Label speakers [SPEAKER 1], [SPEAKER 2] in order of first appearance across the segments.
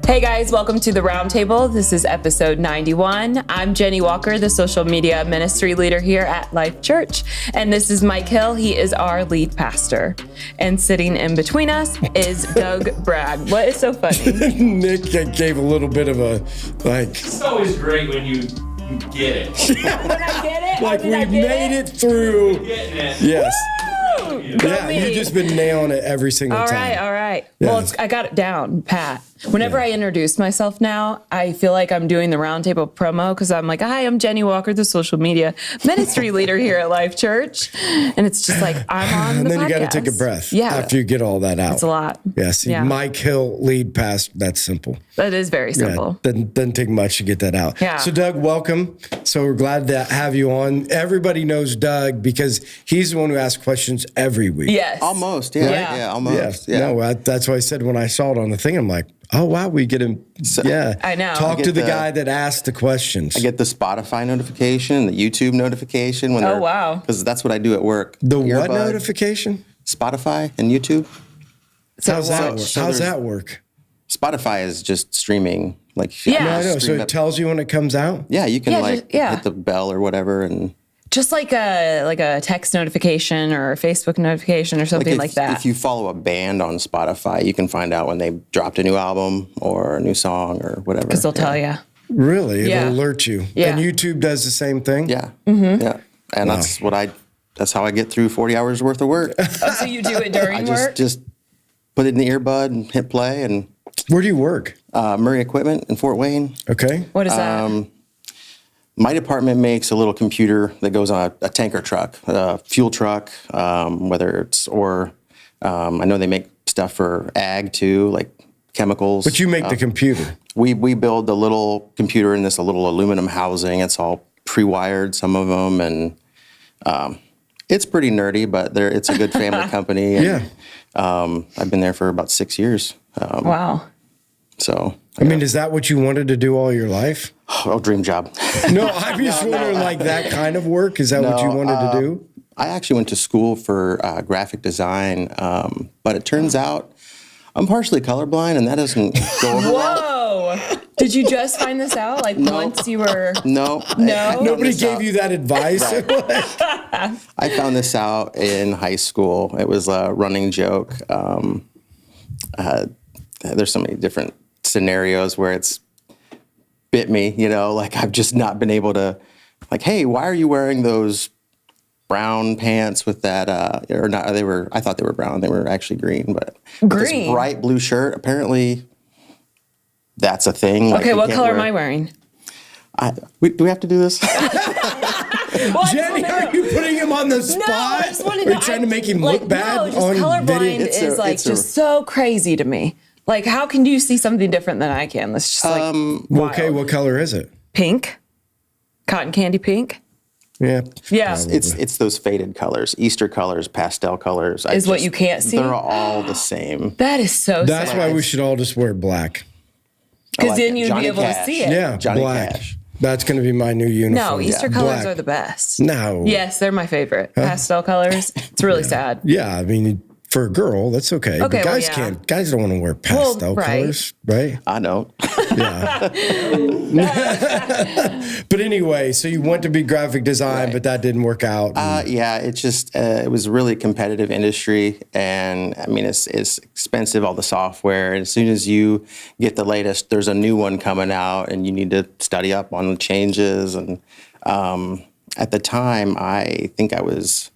[SPEAKER 1] Hey guys, welcome to the RoundTable. This is episode 91. I'm Jenny Walker, the social media ministry leader here at Life Church. And this is Mike Hill. He is our lead pastor. And sitting in between us is Doug Bragg. What is so funny?
[SPEAKER 2] Nick gave a little bit of a, like...
[SPEAKER 3] It's always great when you get it.
[SPEAKER 1] When I get it?
[SPEAKER 2] Like we made it through.
[SPEAKER 3] Getting it.
[SPEAKER 2] Yes.
[SPEAKER 1] Go
[SPEAKER 2] Yeah,
[SPEAKER 1] me.
[SPEAKER 2] you've just been nailing it every single time.
[SPEAKER 1] All right.
[SPEAKER 2] Yeah.
[SPEAKER 1] Well, I got it down, Pat. Whenever I introduce myself now, I feel like I'm doing the RoundTable promo because I'm like, hi, I'm Jenny Walker, the social media ministry leader here at Life Church. And it's just like, I'm on
[SPEAKER 2] And
[SPEAKER 1] the
[SPEAKER 2] then you got to
[SPEAKER 1] podcast.
[SPEAKER 2] take a breath
[SPEAKER 1] Yeah.
[SPEAKER 2] after you get all that out.
[SPEAKER 1] It's a lot.
[SPEAKER 2] Yeah, see,
[SPEAKER 1] Yeah.
[SPEAKER 2] Mike Hill, lead pastor, that's simple.
[SPEAKER 1] That is very simple.
[SPEAKER 2] Yeah, doesn't take much to get that out.
[SPEAKER 1] Yeah.
[SPEAKER 2] So Doug, welcome. So we're glad to have you on. Everybody knows Doug because he's the one who asks questions every week.
[SPEAKER 1] Yes.
[SPEAKER 4] Almost, yeah.
[SPEAKER 1] Yeah.
[SPEAKER 4] Yeah, almost.
[SPEAKER 2] Yeah.
[SPEAKER 4] Yeah.
[SPEAKER 2] No, that's why I said when I saw it on the thing, I'm like, oh, wow, we get him.
[SPEAKER 1] I know.
[SPEAKER 2] Talk
[SPEAKER 4] I
[SPEAKER 2] to
[SPEAKER 4] get
[SPEAKER 2] the
[SPEAKER 4] the-
[SPEAKER 2] guy that asked the questions.
[SPEAKER 4] I get the Spotify notification, the YouTube notification. When
[SPEAKER 1] Oh, wow.
[SPEAKER 4] Because that's what I do at work.
[SPEAKER 2] The what
[SPEAKER 4] Earbud,
[SPEAKER 2] notification?
[SPEAKER 4] Spotify and YouTube.
[SPEAKER 1] So
[SPEAKER 2] How's that work?
[SPEAKER 4] so
[SPEAKER 2] How's
[SPEAKER 4] there's-
[SPEAKER 2] that work?
[SPEAKER 4] Spotify is just streaming. Like,
[SPEAKER 1] Yeah.
[SPEAKER 2] No, I know. So
[SPEAKER 4] stream
[SPEAKER 2] it
[SPEAKER 4] up-
[SPEAKER 2] tells you when it comes out?
[SPEAKER 4] Yeah, you can
[SPEAKER 1] Yeah.
[SPEAKER 4] hit the bell or whatever, and
[SPEAKER 1] Just like a text notification or a Facebook notification or something like that.
[SPEAKER 4] If you follow a band on Spotify, you can find out when they dropped a new album or a new song or whatever.
[SPEAKER 1] Because they'll tell you.
[SPEAKER 2] Really? It'll
[SPEAKER 1] Yeah.
[SPEAKER 2] alert you.
[SPEAKER 1] Yeah.
[SPEAKER 2] And YouTube does the same thing?
[SPEAKER 4] Yeah,
[SPEAKER 1] Mm-hmm.
[SPEAKER 4] yeah, and that's how I get through 40 hours worth of work.
[SPEAKER 1] Oh, so you do it during
[SPEAKER 4] I
[SPEAKER 1] work?
[SPEAKER 4] just put it in the earbud and hit play, and
[SPEAKER 2] Where do you work?
[SPEAKER 4] Murray Equipment in Fort Wayne.
[SPEAKER 2] Okay.
[SPEAKER 1] What is that?
[SPEAKER 4] My department makes a little computer that goes on a tanker truck, a fuel truck, whether it's, or I know they make stuff for ag too, like chemicals.
[SPEAKER 2] But you make the computer.
[SPEAKER 4] We build the little computer in this little aluminum housing. It's all pre-wired, some of them, and it's pretty nerdy, but it's a good family company. And,
[SPEAKER 2] Yeah.
[SPEAKER 4] I've been there for about 6 years.
[SPEAKER 1] Wow.
[SPEAKER 4] So,
[SPEAKER 2] I mean, is that what you wanted to do all your life?
[SPEAKER 4] oh, dream job.
[SPEAKER 2] No, I'm just wondering, like that kind of work. Is that what you wanted to do?
[SPEAKER 4] I actually went to school for graphic design, but it turns out I'm partially colorblind, and that doesn't go over well.
[SPEAKER 1] Whoa. Did you just find this out? Like once you were...
[SPEAKER 4] No.
[SPEAKER 1] No?
[SPEAKER 2] Nobody gave you that advice?
[SPEAKER 4] I found this out in high school. It was a running joke. There's so many different scenarios where it's bit me, like I've just not been able to, like, hey, why are you wearing those brown pants with that, or not, I thought they were brown, they were actually green, but
[SPEAKER 1] Green?
[SPEAKER 4] this bright blue shirt, apparently that's a thing. Like,
[SPEAKER 1] Okay,
[SPEAKER 4] you
[SPEAKER 1] what
[SPEAKER 4] can't
[SPEAKER 1] color am
[SPEAKER 4] wear-
[SPEAKER 1] I wearing?
[SPEAKER 4] do we have to do this?
[SPEAKER 1] Well, I just
[SPEAKER 2] Jenny,
[SPEAKER 1] wanna
[SPEAKER 2] are
[SPEAKER 1] know.
[SPEAKER 2] you putting him on the
[SPEAKER 1] No,
[SPEAKER 2] spot?
[SPEAKER 1] I just want to
[SPEAKER 2] Are
[SPEAKER 1] know.
[SPEAKER 2] you trying to make him
[SPEAKER 1] like,
[SPEAKER 2] look bad
[SPEAKER 1] no, just
[SPEAKER 2] on
[SPEAKER 1] colorblind
[SPEAKER 2] video?
[SPEAKER 1] is like just so crazy to me. Like, how can you see something different than I can? That's just like
[SPEAKER 2] Well, okay,
[SPEAKER 1] wild.
[SPEAKER 2] what color is it?
[SPEAKER 1] Pink, cotton candy pink.
[SPEAKER 2] Yeah.
[SPEAKER 1] Yeah,
[SPEAKER 4] It's those faded colors, Easter colors, pastel colors.
[SPEAKER 1] Is what you can't see?
[SPEAKER 4] They're all the same.
[SPEAKER 1] that is so.
[SPEAKER 2] That's
[SPEAKER 1] sad.
[SPEAKER 2] why we should all just wear black.
[SPEAKER 1] Because
[SPEAKER 4] like
[SPEAKER 1] then
[SPEAKER 4] it.
[SPEAKER 1] you'd
[SPEAKER 4] Johnny
[SPEAKER 1] be able
[SPEAKER 4] Cash.
[SPEAKER 1] to see it.
[SPEAKER 2] Yeah,
[SPEAKER 4] Johnny
[SPEAKER 2] black.
[SPEAKER 4] Cash.
[SPEAKER 2] That's going to be my new uniform.
[SPEAKER 1] No, Easter colors
[SPEAKER 2] Black.
[SPEAKER 1] are the best.
[SPEAKER 2] No.
[SPEAKER 1] Yes, they're my favorite. Pastel colors. It's really sad.
[SPEAKER 2] Yeah, I mean, for a girl, that's okay.
[SPEAKER 1] Okay,
[SPEAKER 2] But
[SPEAKER 1] well,
[SPEAKER 2] guys
[SPEAKER 1] yeah.
[SPEAKER 2] can't. Guys don't want to wear pastel
[SPEAKER 1] right.
[SPEAKER 2] colors, right?
[SPEAKER 4] I know.
[SPEAKER 2] Yeah. But anyway, so you went to be graphic design, but that didn't work out.
[SPEAKER 4] Yeah, it just it was a really competitive industry, and I mean it's expensive, all the software. And as soon as you get the latest, there's a new one coming out, and you need to study up on the changes. And at the time, I think I was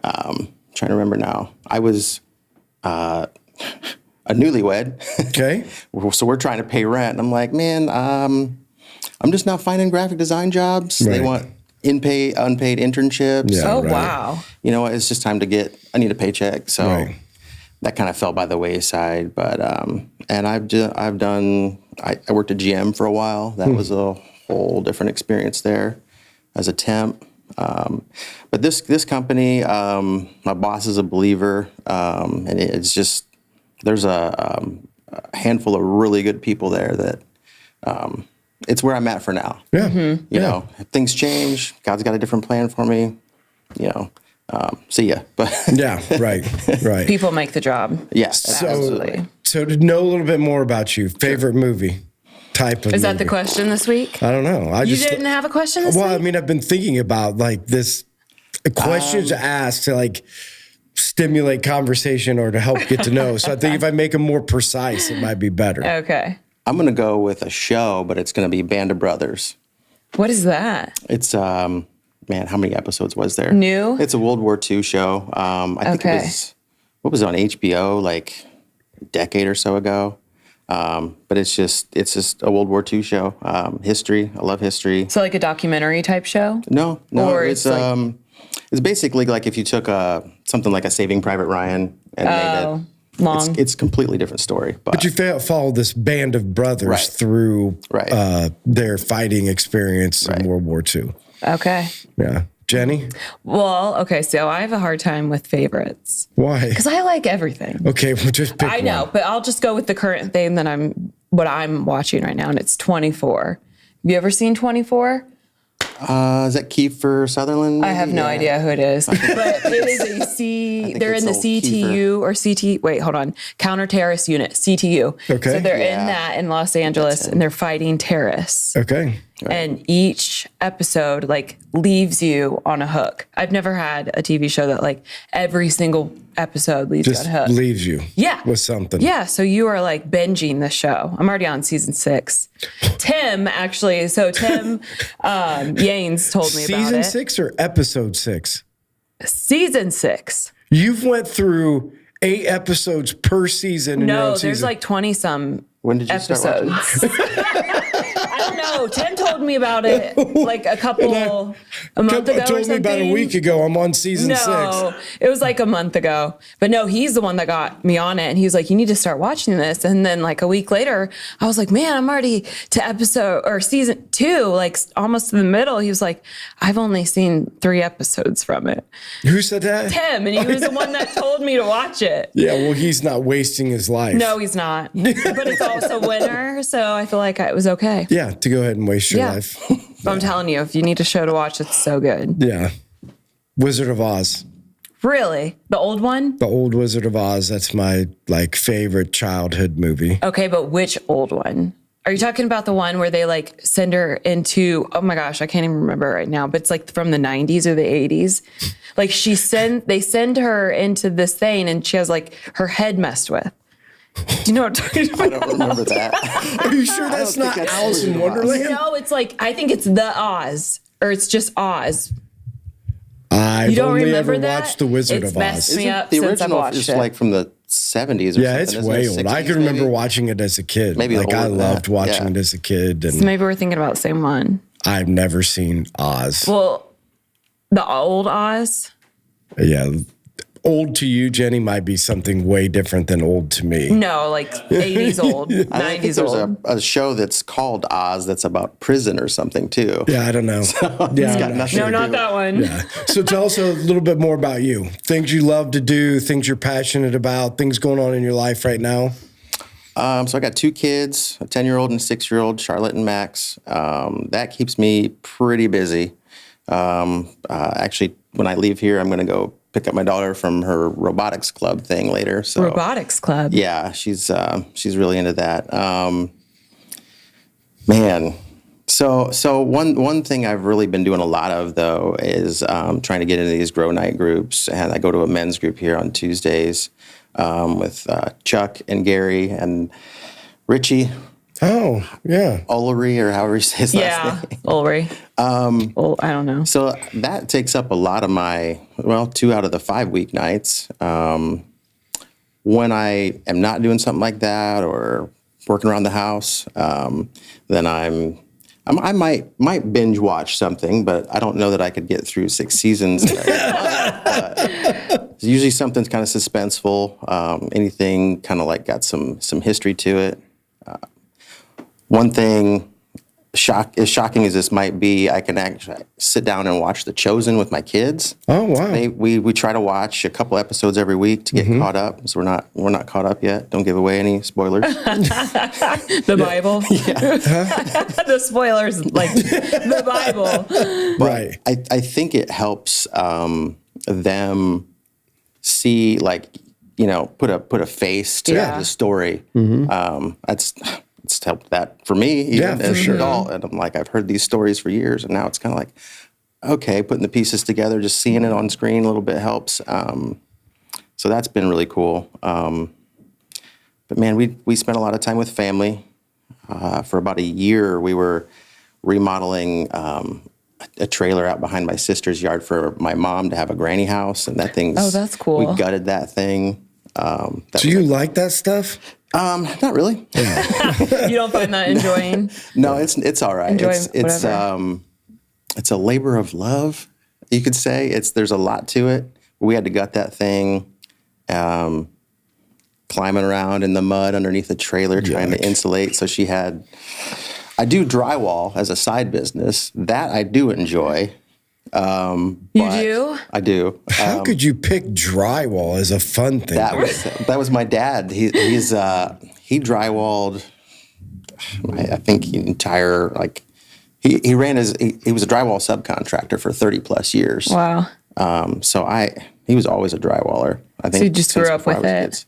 [SPEAKER 4] trying to remember now. I was a newlywed.
[SPEAKER 2] Okay.
[SPEAKER 4] So we're trying to pay rent. And I'm like, man, I'm just not finding graphic design jobs. They
[SPEAKER 2] Right.
[SPEAKER 4] want unpaid internships.
[SPEAKER 2] Yeah.
[SPEAKER 1] Oh,
[SPEAKER 2] right.
[SPEAKER 1] wow.
[SPEAKER 4] You know what? It's just time to I need a paycheck. So
[SPEAKER 2] Right.
[SPEAKER 4] that kind of fell by the wayside. But, and I worked at GM for a while. That was a whole different experience there as a temp. But this company, my boss is a believer, and it's just, there's a handful of really good people there that it's where I'm at for now.
[SPEAKER 2] Yeah.
[SPEAKER 1] Mm-hmm.
[SPEAKER 4] You know, if things change, God's got a different plan for me. You know, See ya. But
[SPEAKER 2] Yeah, right.
[SPEAKER 1] People make the job.
[SPEAKER 4] yes,
[SPEAKER 1] Absolutely.
[SPEAKER 2] So to know a little bit more about you, favorite movie, type of
[SPEAKER 1] Is that
[SPEAKER 2] movie.
[SPEAKER 1] the question this week?
[SPEAKER 2] I don't know.
[SPEAKER 1] You didn't have a question this
[SPEAKER 2] Well,
[SPEAKER 1] week?
[SPEAKER 2] I mean, I've been thinking about like this questions to ask to like stimulate conversation or to help get to know. So I think if I make them more precise, it might be better.
[SPEAKER 1] Okay.
[SPEAKER 4] I'm going to go with a show, but it's going to be Band of Brothers.
[SPEAKER 1] What is that?
[SPEAKER 4] It's, man, how many episodes was there?
[SPEAKER 1] New?
[SPEAKER 4] It's a World War II show. I think
[SPEAKER 1] Okay.
[SPEAKER 4] it was, what was it on HBO, like a decade or so ago? But it's just a World War II show. History. I love history.
[SPEAKER 1] So like a documentary type show?
[SPEAKER 4] No,
[SPEAKER 1] Or
[SPEAKER 4] it's
[SPEAKER 1] it's like-
[SPEAKER 4] it's basically like if you took something like a Saving Private Ryan and made it.
[SPEAKER 1] Long.
[SPEAKER 4] It's a completely different story.
[SPEAKER 2] But you follow this band of brothers
[SPEAKER 4] Right.
[SPEAKER 2] through
[SPEAKER 4] Right.
[SPEAKER 2] their fighting experience in World War II.
[SPEAKER 1] Okay.
[SPEAKER 2] Yeah. Jenny?
[SPEAKER 1] Well, okay, so I have a hard time with favorites
[SPEAKER 2] Why?
[SPEAKER 1] because I like everything.
[SPEAKER 2] Okay, well, just pick
[SPEAKER 1] I know,
[SPEAKER 2] one.
[SPEAKER 1] but I'll just go with the current thing that I'm watching right now, and it's 24. Have you ever seen 24?
[SPEAKER 4] Is that Kiefer Sutherland?
[SPEAKER 1] I have no idea who it is, but it is a they're in
[SPEAKER 4] it's
[SPEAKER 1] the
[SPEAKER 4] old
[SPEAKER 1] CTU or CT. Wait, hold on. Counter terrorist unit, CTU.
[SPEAKER 2] Okay.
[SPEAKER 1] So they're in
[SPEAKER 4] Yeah.
[SPEAKER 1] that in Los Angeles, and they're fighting terrorists.
[SPEAKER 2] Okay.
[SPEAKER 1] And each episode like leaves you on a hook. I've never had a TV show that like every single episode leaves
[SPEAKER 2] Just
[SPEAKER 1] you on a hook.
[SPEAKER 2] leaves you
[SPEAKER 1] Yeah.
[SPEAKER 2] with something.
[SPEAKER 1] Yeah, so you are like binging the show. I'm already on season 6. Tim Yanes told me about
[SPEAKER 2] Season
[SPEAKER 1] it.
[SPEAKER 2] 6 or episode 6?
[SPEAKER 1] Season 6.
[SPEAKER 2] You've went through 8 episodes per season. And you're
[SPEAKER 1] No,
[SPEAKER 2] on
[SPEAKER 1] there's
[SPEAKER 2] season.
[SPEAKER 1] like 20 some
[SPEAKER 4] When did you start
[SPEAKER 1] episodes. I don't know. Tim told me about it like a month ago or
[SPEAKER 2] told me about a
[SPEAKER 1] something.
[SPEAKER 2] week ago. I'm on season
[SPEAKER 1] No,
[SPEAKER 2] 6.
[SPEAKER 1] it was like a month ago. But no, he's the one that got me on it. And he was like, you need to start watching this. And then like a week later, I was like, man, I'm already to season 2, like almost to the middle. He was like, I've only seen 3 episodes from it.
[SPEAKER 2] Who said that?
[SPEAKER 1] Tim, and he was the one that told me to watch it.
[SPEAKER 2] Yeah, well, he's not wasting his life.
[SPEAKER 1] No, he's not. But it's also winter, so I feel like it was okay.
[SPEAKER 2] Yeah, to go ahead and waste your
[SPEAKER 1] Yeah.
[SPEAKER 2] life.
[SPEAKER 1] But I'm telling you, if you need a show to watch, it's so good.
[SPEAKER 2] Yeah. Wizard of Oz.
[SPEAKER 1] Really? The old one?
[SPEAKER 2] The old Wizard of Oz. That's my like favorite childhood movie.
[SPEAKER 1] Okay, but which old one? Are you talking about the one where they like send her into, oh my gosh, I can't even remember right now, but it's like from the 90s or the 80s. Like they send her into this thing and she has like her head messed with. Do you know what I'm talking about?
[SPEAKER 4] I don't remember that.
[SPEAKER 2] Are you sure that's
[SPEAKER 4] think
[SPEAKER 2] not
[SPEAKER 4] that's
[SPEAKER 2] Alice in
[SPEAKER 4] Wizard of Oz.
[SPEAKER 2] Wonderland?
[SPEAKER 1] No, it's like, I think it's the Oz, or it's just Oz.
[SPEAKER 2] I've
[SPEAKER 1] You don't
[SPEAKER 2] only
[SPEAKER 1] remember
[SPEAKER 2] ever
[SPEAKER 1] that?
[SPEAKER 2] watched The Wizard
[SPEAKER 1] It's
[SPEAKER 2] of
[SPEAKER 1] messed
[SPEAKER 2] Oz.
[SPEAKER 1] me
[SPEAKER 4] Isn't
[SPEAKER 1] up
[SPEAKER 4] the
[SPEAKER 1] since I've
[SPEAKER 4] original
[SPEAKER 1] watched
[SPEAKER 4] is
[SPEAKER 1] it.
[SPEAKER 4] like from the 70s or
[SPEAKER 2] Yeah,
[SPEAKER 4] something.
[SPEAKER 2] it's
[SPEAKER 4] isn't
[SPEAKER 2] way
[SPEAKER 4] it?
[SPEAKER 2] old. I
[SPEAKER 4] 60s
[SPEAKER 2] can remember
[SPEAKER 4] maybe?
[SPEAKER 2] watching it as a kid.
[SPEAKER 4] Maybe
[SPEAKER 2] like I
[SPEAKER 4] older than that.
[SPEAKER 2] loved watching
[SPEAKER 4] Yeah.
[SPEAKER 2] it as a kid,
[SPEAKER 1] So
[SPEAKER 2] and
[SPEAKER 1] maybe we're thinking about the same one.
[SPEAKER 2] I've never seen Oz.
[SPEAKER 1] Well, the old Oz.
[SPEAKER 2] Yeah, old to you, Jenny, might be something way different than old to me.
[SPEAKER 1] No, like 80s old,
[SPEAKER 4] I think
[SPEAKER 1] 90s
[SPEAKER 4] there's
[SPEAKER 1] old.
[SPEAKER 4] a show that's called Oz that's about prison or something too.
[SPEAKER 2] Yeah, I don't know. Yeah,
[SPEAKER 4] got
[SPEAKER 2] I'm not
[SPEAKER 4] nothing
[SPEAKER 2] sure.
[SPEAKER 1] No, not that one.
[SPEAKER 2] Yeah. So tell us a little bit more about you. Things you love to do, things you're passionate about, things going on in your life right now.
[SPEAKER 4] So I got 2 kids, a 10-year-old and a 6-year-old, Charlotte and Max. That keeps me pretty busy. Actually, when I leave here, I'm going to go pick up my daughter from her robotics club thing later. So
[SPEAKER 1] Robotics Club.
[SPEAKER 4] yeah, she's really into that. Man, so one thing I've really been doing a lot of though is trying to get into these grow night groups, and I go to a men's group here on Tuesdays with Chuck and Gary and Richie
[SPEAKER 2] Oh, yeah.
[SPEAKER 4] Ullery, or however you say his last
[SPEAKER 1] Yeah,
[SPEAKER 4] name.
[SPEAKER 1] Ulrich. I don't know.
[SPEAKER 4] So that takes up a lot of my, 2 out of the 5 weeknights. When I am not doing something like that or working around the house, then I might binge watch something, but I don't know that I could get through 6 seasons. But usually something's kind of suspenseful, anything kind of like got some history to it. One thing, as shocking as this might be, I can actually sit down and watch The Chosen with my kids.
[SPEAKER 2] Oh, wow.
[SPEAKER 4] We try to watch a couple episodes every week to get caught up. So we're not caught up yet. Don't give away any spoilers.
[SPEAKER 1] The Bible. The spoilers, like the Bible.
[SPEAKER 4] But
[SPEAKER 2] Right.
[SPEAKER 4] I think it helps them see, like, you know, put a face to the story. It's helped that for me, even as an adult. And I'm like, I've heard these stories for years, and now it's kind of like, okay, putting the pieces together, just seeing it on screen a little bit helps. So that's been really cool. But man, we spent a lot of time with family. For about a year, we were remodeling a trailer out behind my sister's yard for my mom to have a granny house, and that thing's...
[SPEAKER 1] Oh, that's cool.
[SPEAKER 4] We gutted that thing.
[SPEAKER 2] Do you like that stuff?
[SPEAKER 4] Not really.
[SPEAKER 1] You don't find that enjoying?
[SPEAKER 4] No, it's all right. It's a labor of love, you could say. There's a lot to it. We had to gut that thing, climbing around in the mud underneath the trailer, trying to insulate. So I do drywall as a side business. That I do enjoy.
[SPEAKER 1] You do?
[SPEAKER 4] I do.
[SPEAKER 2] How could you pick drywall as a fun thing?
[SPEAKER 4] That was my dad. He drywalled, I think, the entire, like, he ran he was a drywall subcontractor for 30 plus years.
[SPEAKER 1] Wow.
[SPEAKER 4] He was always a drywaller. I think.
[SPEAKER 1] So you just grew up with it.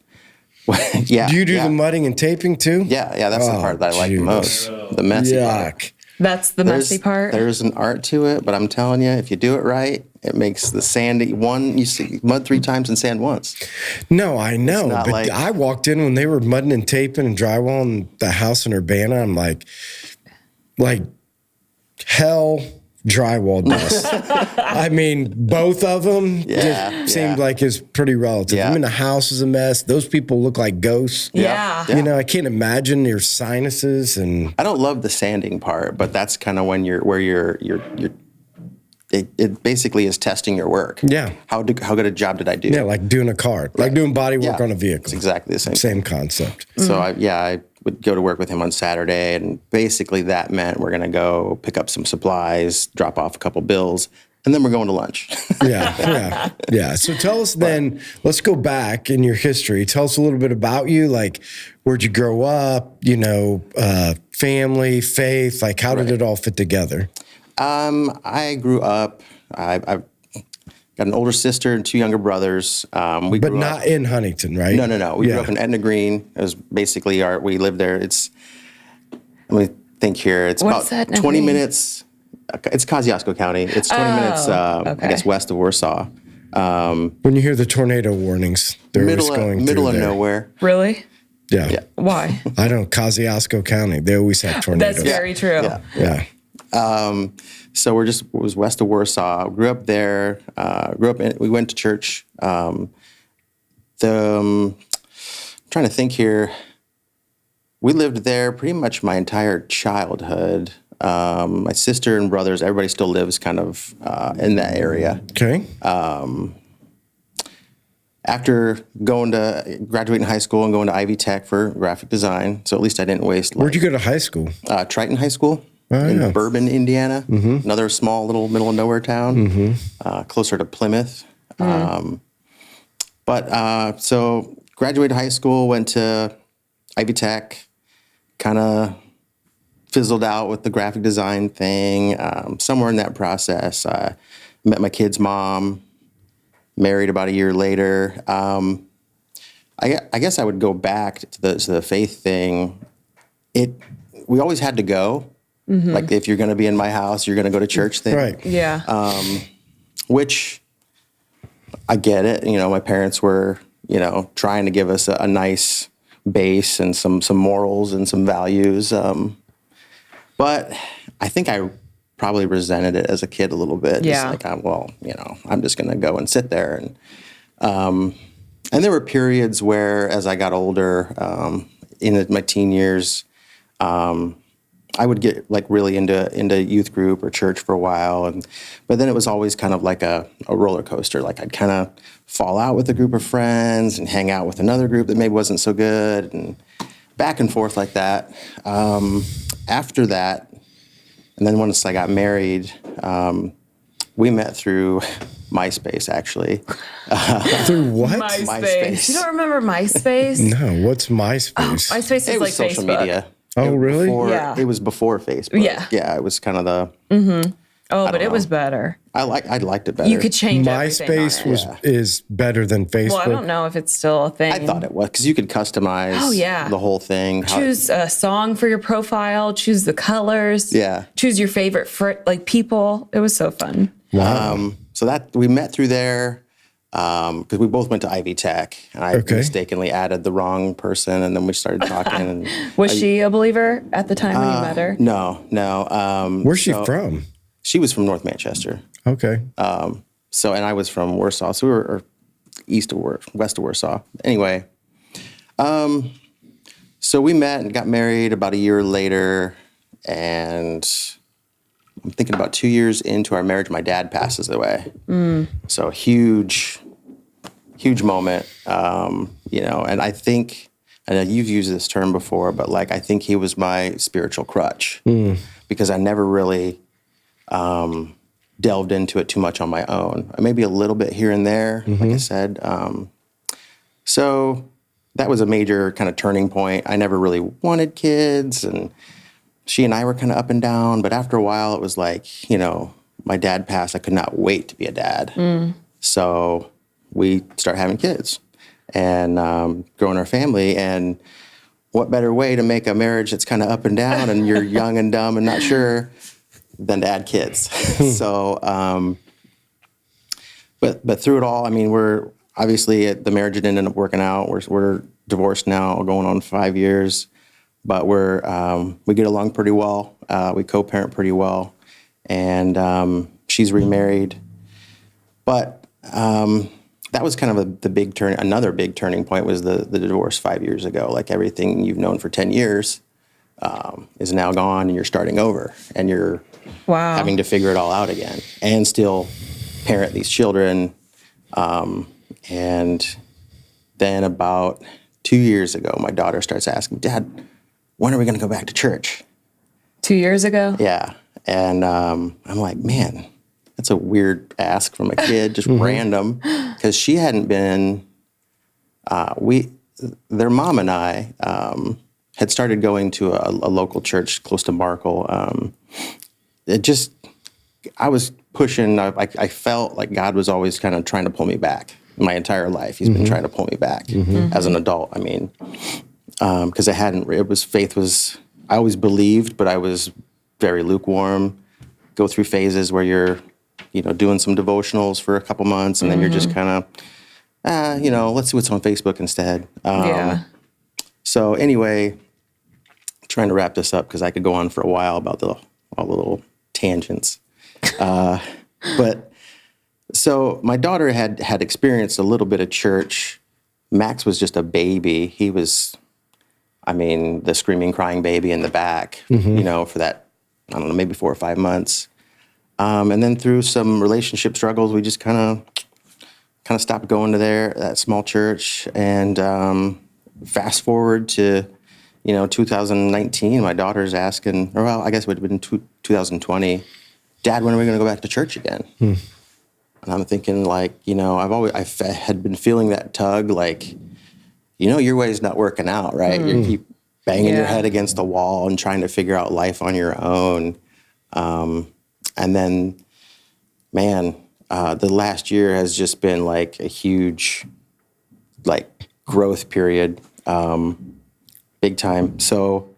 [SPEAKER 4] Yeah.
[SPEAKER 2] Do you do the mudding and taping too?
[SPEAKER 4] Yeah. That's the part that I like the most. The messy part.
[SPEAKER 1] That's the messy part.
[SPEAKER 4] There's an art to it, but I'm telling you, if you do it right, it makes the sand you see mud 3 times and sand once.
[SPEAKER 2] No, I know. But
[SPEAKER 4] like,
[SPEAKER 2] I walked in when they were mudding and taping and drywalling the house in Urbana. I'm like hell drywall dust. I mean, both of them seemed like it's pretty relative. I mean, the house is a mess. Those people look like ghosts.
[SPEAKER 1] Yeah.
[SPEAKER 2] You know, I can't imagine your sinuses and...
[SPEAKER 4] I don't love the sanding part, but that's kind of when it basically is testing your work.
[SPEAKER 2] Yeah.
[SPEAKER 4] How good a job did I do?
[SPEAKER 2] Yeah, like doing a car. Like doing body work on a vehicle.
[SPEAKER 4] It's exactly the same.
[SPEAKER 2] Same concept.
[SPEAKER 4] So I would go to work with him on Saturday, and basically that meant we're going to go pick up some supplies, drop off a couple bills, and then we're going to lunch. Yeah. So tell us then, let's go back in your history. Tell us a little bit about you. Like, where'd you grow up? You know, family, faith. Like, how did it all fit together? I grew up, I've got an older sister and 2 younger brothers.
[SPEAKER 2] But not
[SPEAKER 4] up
[SPEAKER 2] in Huntington, right?
[SPEAKER 4] No. We grew up in Etna Green. It was basically we lived there. Let me think here. It's
[SPEAKER 1] What's
[SPEAKER 4] about
[SPEAKER 1] Etna
[SPEAKER 4] 20
[SPEAKER 1] Green?
[SPEAKER 4] minutes. It's Kosciuszko County. It's 20 minutes, I guess, west of Warsaw.
[SPEAKER 2] When you hear the tornado warnings, they're always going
[SPEAKER 4] middle of
[SPEAKER 2] there.
[SPEAKER 4] nowhere.
[SPEAKER 1] Really?
[SPEAKER 2] Yeah.
[SPEAKER 1] Why?
[SPEAKER 2] I don't know, Kosciuszko County. They always have tornadoes.
[SPEAKER 1] That's very true.
[SPEAKER 2] Yeah.
[SPEAKER 4] So it was west of Warsaw. Grew up there. We went to church. I'm trying to think here. We lived there pretty much my entire childhood. My sister and brothers, everybody still lives kind of in that area.
[SPEAKER 2] Okay.
[SPEAKER 4] After graduating high school and going to Ivy Tech for graphic design, so at least I didn't waste.
[SPEAKER 2] Where'd you go to high school?
[SPEAKER 4] Triton High School. In Bourbon, Indiana, another small little middle of nowhere town, closer to Plymouth. So graduated high school, went to Ivy Tech, kind of fizzled out with the graphic design thing. Somewhere in that process, I met my kid's mom, married about a year later. I guess I would go back to the faith thing. We always had to go. Like, if you're going to be in my house, you're going to go to church thing.
[SPEAKER 2] Right.
[SPEAKER 1] Yeah.
[SPEAKER 4] Which I get it. You know, my parents were, trying to give us a nice base and some morals and some values. But I think I probably resented it as a kid a little bit.
[SPEAKER 1] Yeah.
[SPEAKER 4] Just like, I'm just going to go and sit there. And there were periods where, as I got older, in my teen years, I would get really into youth group or church for a while, but then it was always kind of like a roller coaster. Like, I'd kind of fall out with a group of friends and hang out with another group that maybe wasn't so good, and back and forth like that. After that, and then once I got married, we met through MySpace, actually.
[SPEAKER 2] Through what?
[SPEAKER 1] MySpace. You don't remember MySpace?
[SPEAKER 2] No. What's MySpace?
[SPEAKER 1] MySpace is like
[SPEAKER 4] social
[SPEAKER 1] Facebook.
[SPEAKER 4] media.
[SPEAKER 2] Oh, really?
[SPEAKER 4] It was before Facebook.
[SPEAKER 1] Yeah.
[SPEAKER 4] Yeah, it was kind of the...
[SPEAKER 1] Oh,
[SPEAKER 4] I
[SPEAKER 1] but
[SPEAKER 4] don't
[SPEAKER 1] it was
[SPEAKER 4] know.
[SPEAKER 1] better.
[SPEAKER 4] I liked it better.
[SPEAKER 1] You could change everything on
[SPEAKER 2] MySpace
[SPEAKER 1] it.
[SPEAKER 2] is better than Facebook.
[SPEAKER 1] Well, I don't know if it's still a thing.
[SPEAKER 4] I thought it was because you could customize the whole thing.
[SPEAKER 1] Choose a song for your profile, choose the colors.
[SPEAKER 4] Yeah.
[SPEAKER 1] Choose your favorite people. It was so fun.
[SPEAKER 4] So that we met through there because we both went to Ivy Tech. And I mistakenly added the wrong person, and then we started talking. And
[SPEAKER 1] Was she a believer at the time when you met her?
[SPEAKER 4] No.
[SPEAKER 2] Where's she from?
[SPEAKER 4] She was from North Manchester.
[SPEAKER 2] Okay.
[SPEAKER 4] And I was from Warsaw, so we were west of Warsaw. Anyway, so we met and got married about a year later, and I'm thinking about 2 years into our marriage, my dad passes away. So huge moment, and I think, I know you've used this term before, but like, I think he was my spiritual crutch because I never really delved into it too much on my own. Maybe a little bit here and there, like I said. So that was a major kind of turning point. I never really wanted kids, and she and I were kind of up and down, but after a while it was like, my dad passed. I could not wait to be a dad. So we start having kids and growing our family. And what better way to make a marriage that's kind of up and down and you're young and dumb and not sure than to add kids. So, but through it all, I mean, we're obviously the marriage didn't end up working out. We're divorced now, going on 5 years. But we get along pretty well. We co-parent pretty well, and she's remarried. But that was kind of the big turn. Another big turning point was the divorce 5 years ago. Like everything you've known for 10 years is now gone, and you're starting over, and you're having to figure it all out again, and still parent these children. And then about 2 years ago, my daughter starts asking, "Dad, when are we going to go back to church?"
[SPEAKER 1] 2 years ago?
[SPEAKER 4] Yeah. And I'm like, man, that's a weird ask from a kid, just random, because she hadn't been, their mom and I had started going to a local church close to Markle. I was pushing, I felt like God was always kind of trying to pull me back my entire life. He's been trying to pull me back as an adult. I mean, because faith was, I always believed, but I was very lukewarm, go through phases where you're, doing some devotionals for a couple months, and then you're just kind of, let's see what's on Facebook instead. So anyway, trying to wrap this up because I could go on for a while about all the little tangents. But so my daughter had experienced a little bit of church. Max was just a baby. He was, the screaming, crying baby in the back, for that, I don't know, maybe 4 or 5 months. And then through some relationship struggles, we just kind of stopped going to that small church. And fast forward to, 2019, my daughter's asking, or well, I guess it would have been 2020, "Dad, when are we going to go back to church again?" And I'm thinking, like, I had been feeling that tug, like, your way's not working out, right? You keep banging your head against the wall and trying to figure out life on your own. And then, man, the last year has just been like a huge, like, growth period, big time. So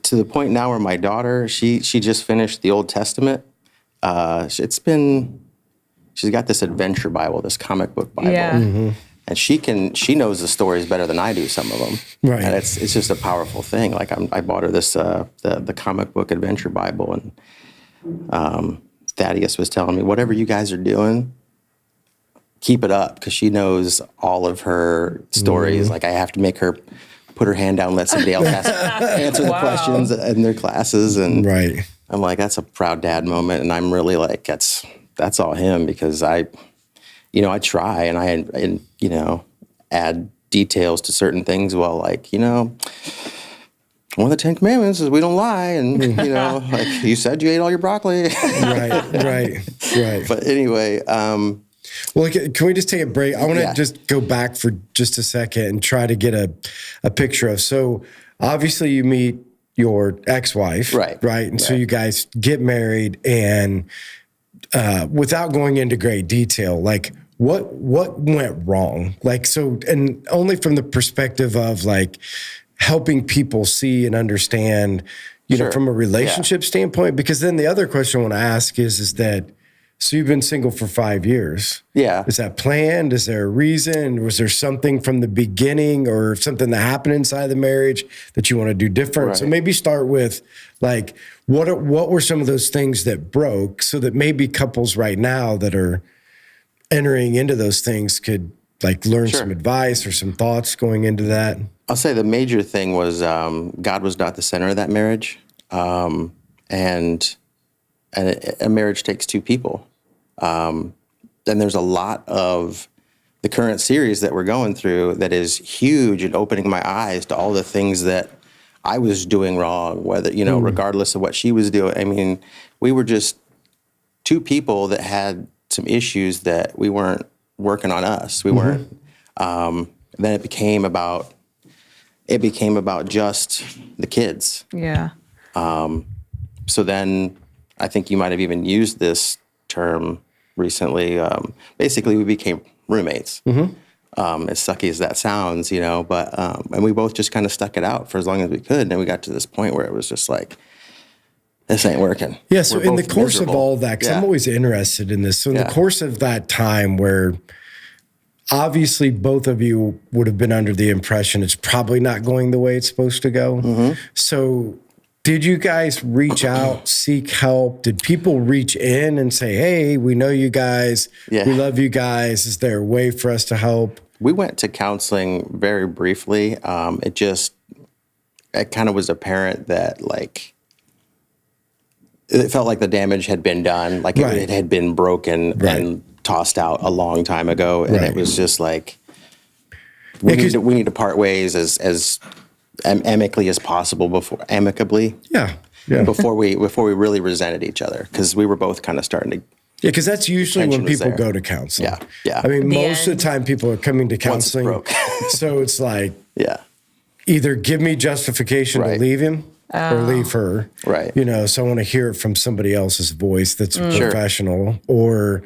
[SPEAKER 4] to the point now where my daughter, she just finished the Old Testament. She's got this adventure Bible, this comic book Bible. Yeah. And she knows the stories better than I do, some of them.
[SPEAKER 2] Right.
[SPEAKER 4] And it's just a powerful thing. Like I bought her this the comic book adventure Bible, and Thaddeus was telling me, whatever you guys are doing, keep it up, because she knows all of her stories. Like I have to make her put her hand down, let somebody else answer the questions in their classes, and I'm like, that's a proud dad moment, and I'm really like, that's all him, because I try and I add details to certain things. Well, like, one of the 10 Commandments is we don't lie, and like you said, you ate all your broccoli.
[SPEAKER 2] Right.
[SPEAKER 4] But anyway,
[SPEAKER 2] well, can we just take a break? I want to just go back for just a second and try to get a picture of. So obviously you meet your ex-wife.
[SPEAKER 4] Right.
[SPEAKER 2] Right. And so you guys get married, and without going into great detail, like what went wrong? Like, so, and only from the perspective of like helping people see and understand, you know, from a relationship standpoint, because then the other question I want to ask is that, so you've been single for 5 years.
[SPEAKER 4] Yeah.
[SPEAKER 2] Is that planned? Is there a reason? Was there something from the beginning or something that happened inside the marriage that you want to do different?
[SPEAKER 4] Right.
[SPEAKER 2] So maybe start with like, what were some of those things that broke, so that maybe couples right now that are entering into those things could like learn some advice or some thoughts going into that?
[SPEAKER 4] I'll say the major thing was God was not the center of that marriage. And a marriage takes two people. And there's a lot of the current series that we're going through that is huge in opening my eyes to all the things that I was doing wrong, whether, you know, regardless of what she was doing. I mean, we were just two people that had some issues that we weren't working on us. We weren't. Then it became about just the kids.
[SPEAKER 1] Yeah.
[SPEAKER 4] So then I think you might have even used this term recently. Basically, we became roommates. As sucky as that sounds, you know, but and we both just kind of stuck it out for as long as we could. And then we got to this point where it was just like, this ain't working.
[SPEAKER 2] Yeah, so
[SPEAKER 4] We're
[SPEAKER 2] in the
[SPEAKER 4] both
[SPEAKER 2] course
[SPEAKER 4] miserable.
[SPEAKER 2] of all that, because I'm always interested in this. So in the course of that time where obviously both of you would have been under the impression it's probably not going the way it's supposed to go. So did you guys reach out, seek help? Did people reach in and say, hey, we know you guys, we love you guys. Is there a way for us to help?
[SPEAKER 4] We went to counseling very briefly. It kind of was apparent that like, it felt like the damage had been done, like it had been broken and tossed out a long time ago. And it was just like, we need to part ways as amicably as possible before we really resented each other, because we were both kind of starting to.
[SPEAKER 2] Yeah, because that's usually when people go to counseling.
[SPEAKER 4] Yeah.
[SPEAKER 2] I mean, most of the time people are coming to counseling. So it's like, either give me justification to leave him or leave her.
[SPEAKER 4] Right.
[SPEAKER 2] You know, so I want to hear it from somebody else's voice that's professional, or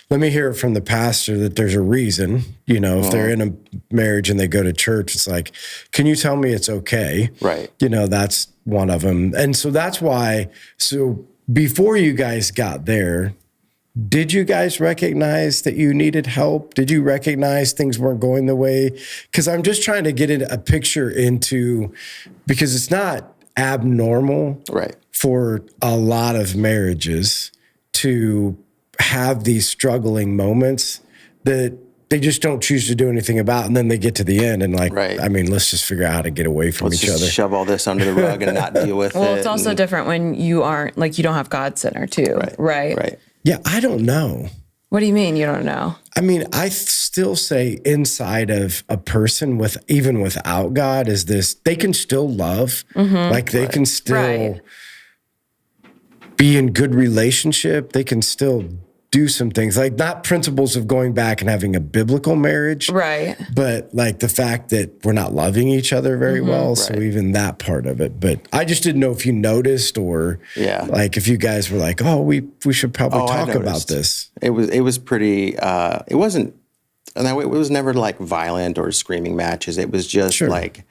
[SPEAKER 2] let me hear it from the pastor that there's a reason. You know, if they're in a marriage and they go to church, it's like, can you tell me it's okay?
[SPEAKER 4] Right.
[SPEAKER 2] You know, that's one of them. And so that's why, so before you guys got there, did you guys recognize that you needed help? Did you recognize things weren't going the way? Because I'm just trying to get a picture into, because it's not abnormal for a lot of marriages to have these struggling moments that they just don't choose to do anything about. And then they get to the end and like, I mean, let's just figure out how to get away from each other.
[SPEAKER 4] Shove all this under the rug and not deal with it.
[SPEAKER 1] Well, it's also different when you aren't, like, you don't have God center too, right?
[SPEAKER 2] Yeah, I don't know.
[SPEAKER 1] What do you mean you don't know?
[SPEAKER 2] I mean, I still say inside of a person even without God is this, they can still love, like they can still be in good relationship. They can still do some things, like not principles of going back and having a biblical marriage, but like the fact that we're not loving each other very well. So even that part of it. But I just didn't know if you noticed, or like if you guys were like, oh, we should probably talk about this.
[SPEAKER 4] It was pretty, it wasn't, and it was never like violent or screaming matches. It was just like,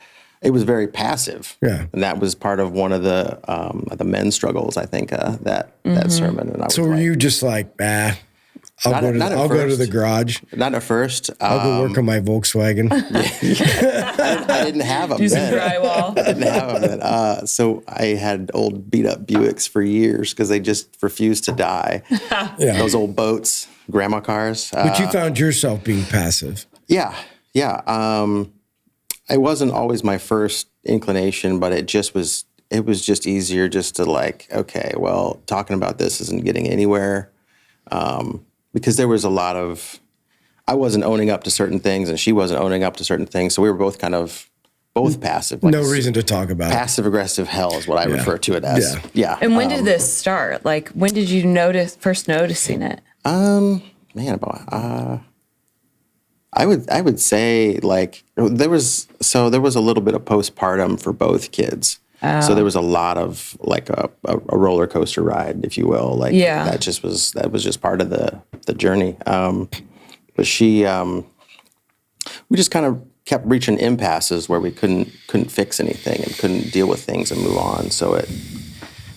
[SPEAKER 4] it was very passive. Yeah. And that was part of one of the men's struggles, I think, that sermon. And I was
[SPEAKER 2] were you just like, I'll go to the garage?
[SPEAKER 4] Not at first.
[SPEAKER 2] I'll go work on my Volkswagen.
[SPEAKER 4] I didn't have them.
[SPEAKER 1] Do some drywall.
[SPEAKER 4] I didn't have them then. So I had old beat up Buicks for years because they just refused to die. Those old boats, grandma cars.
[SPEAKER 2] But you found yourself being passive.
[SPEAKER 4] Yeah. It wasn't always my first inclination, but it was just easier just to like, okay, well, talking about this isn't getting anywhere. Because there was a lot of, I wasn't owning up to certain things and she wasn't owning up to certain things. So we were both kind of passive. Like
[SPEAKER 2] no reason to talk about it.
[SPEAKER 4] Passive aggressive hell is what I refer to it as. Yeah.
[SPEAKER 1] And when did this start? Like, when did you first noticing it?
[SPEAKER 4] I would say like there was a little bit of postpartum for both kids. So there was a lot of like a roller coaster ride, if you will. Like that was just part of the journey. But she, we just kind of kept reaching impasses where we couldn't fix anything and couldn't deal with things and move on. So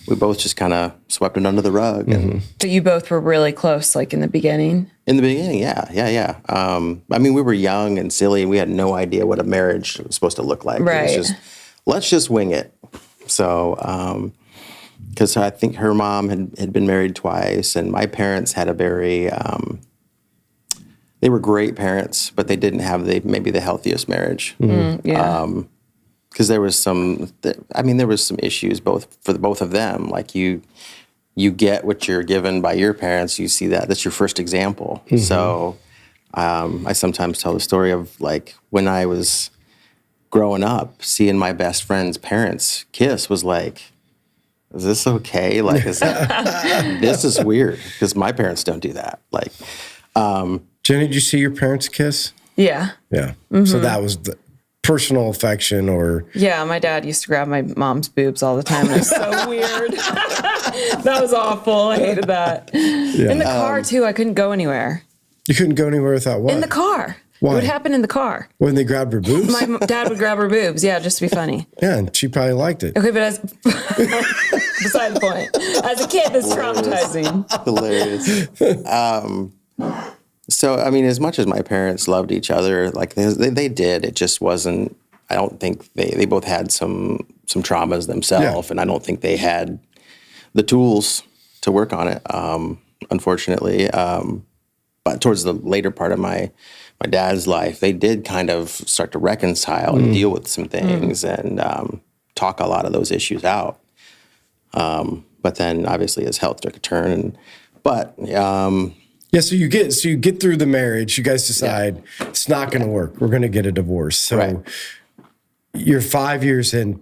[SPEAKER 4] we both just kind of swept it under the rug. And
[SPEAKER 1] But you both were really close, like in the beginning?
[SPEAKER 4] in the beginning, yeah. I mean, we were young and silly. We had no idea what a marriage was supposed to look like.
[SPEAKER 1] Right.
[SPEAKER 4] It was just, let's just wing it. So, because I think her mom had been married twice, and my parents had a very, they were great parents, but they didn't have maybe the healthiest marriage. Because there was some issues for both of them. Like you get what you're given by your parents. You see that's your first example. So I sometimes tell the story of like when I was growing up, seeing my best friend's parents kiss was like, is this okay? Like, this is weird because my parents don't do that. Like,
[SPEAKER 2] Jenny, did you see your parents kiss?
[SPEAKER 1] Yeah.
[SPEAKER 2] Yeah. So that was the personal affection or...
[SPEAKER 1] Yeah, my dad used to grab my mom's boobs all the time. It was so weird. That was awful. I hated that.
[SPEAKER 2] Yeah.
[SPEAKER 1] In the car, too, I couldn't go anywhere.
[SPEAKER 2] You couldn't go anywhere without what?
[SPEAKER 1] In the car.
[SPEAKER 2] Why?
[SPEAKER 1] It would happen in the car.
[SPEAKER 2] When they grabbed her boobs?
[SPEAKER 1] My dad would grab her boobs, just to be funny.
[SPEAKER 2] Yeah, and she probably liked it.
[SPEAKER 1] Okay, but beside the point. As a kid, it's traumatizing.
[SPEAKER 4] Hilarious. So, I mean, as much as my parents loved each other, like they did, it just wasn't, I don't think they both had some traumas themselves, and I don't think they had the tools to work on it, unfortunately. But towards the later part of my dad's life, they did kind of start to reconcile and deal with some things and talk a lot of those issues out. But then obviously his health took a turn.
[SPEAKER 2] So you get through the marriage. You guys decide it's not going to work. We're going to get a divorce. So you're 5 years in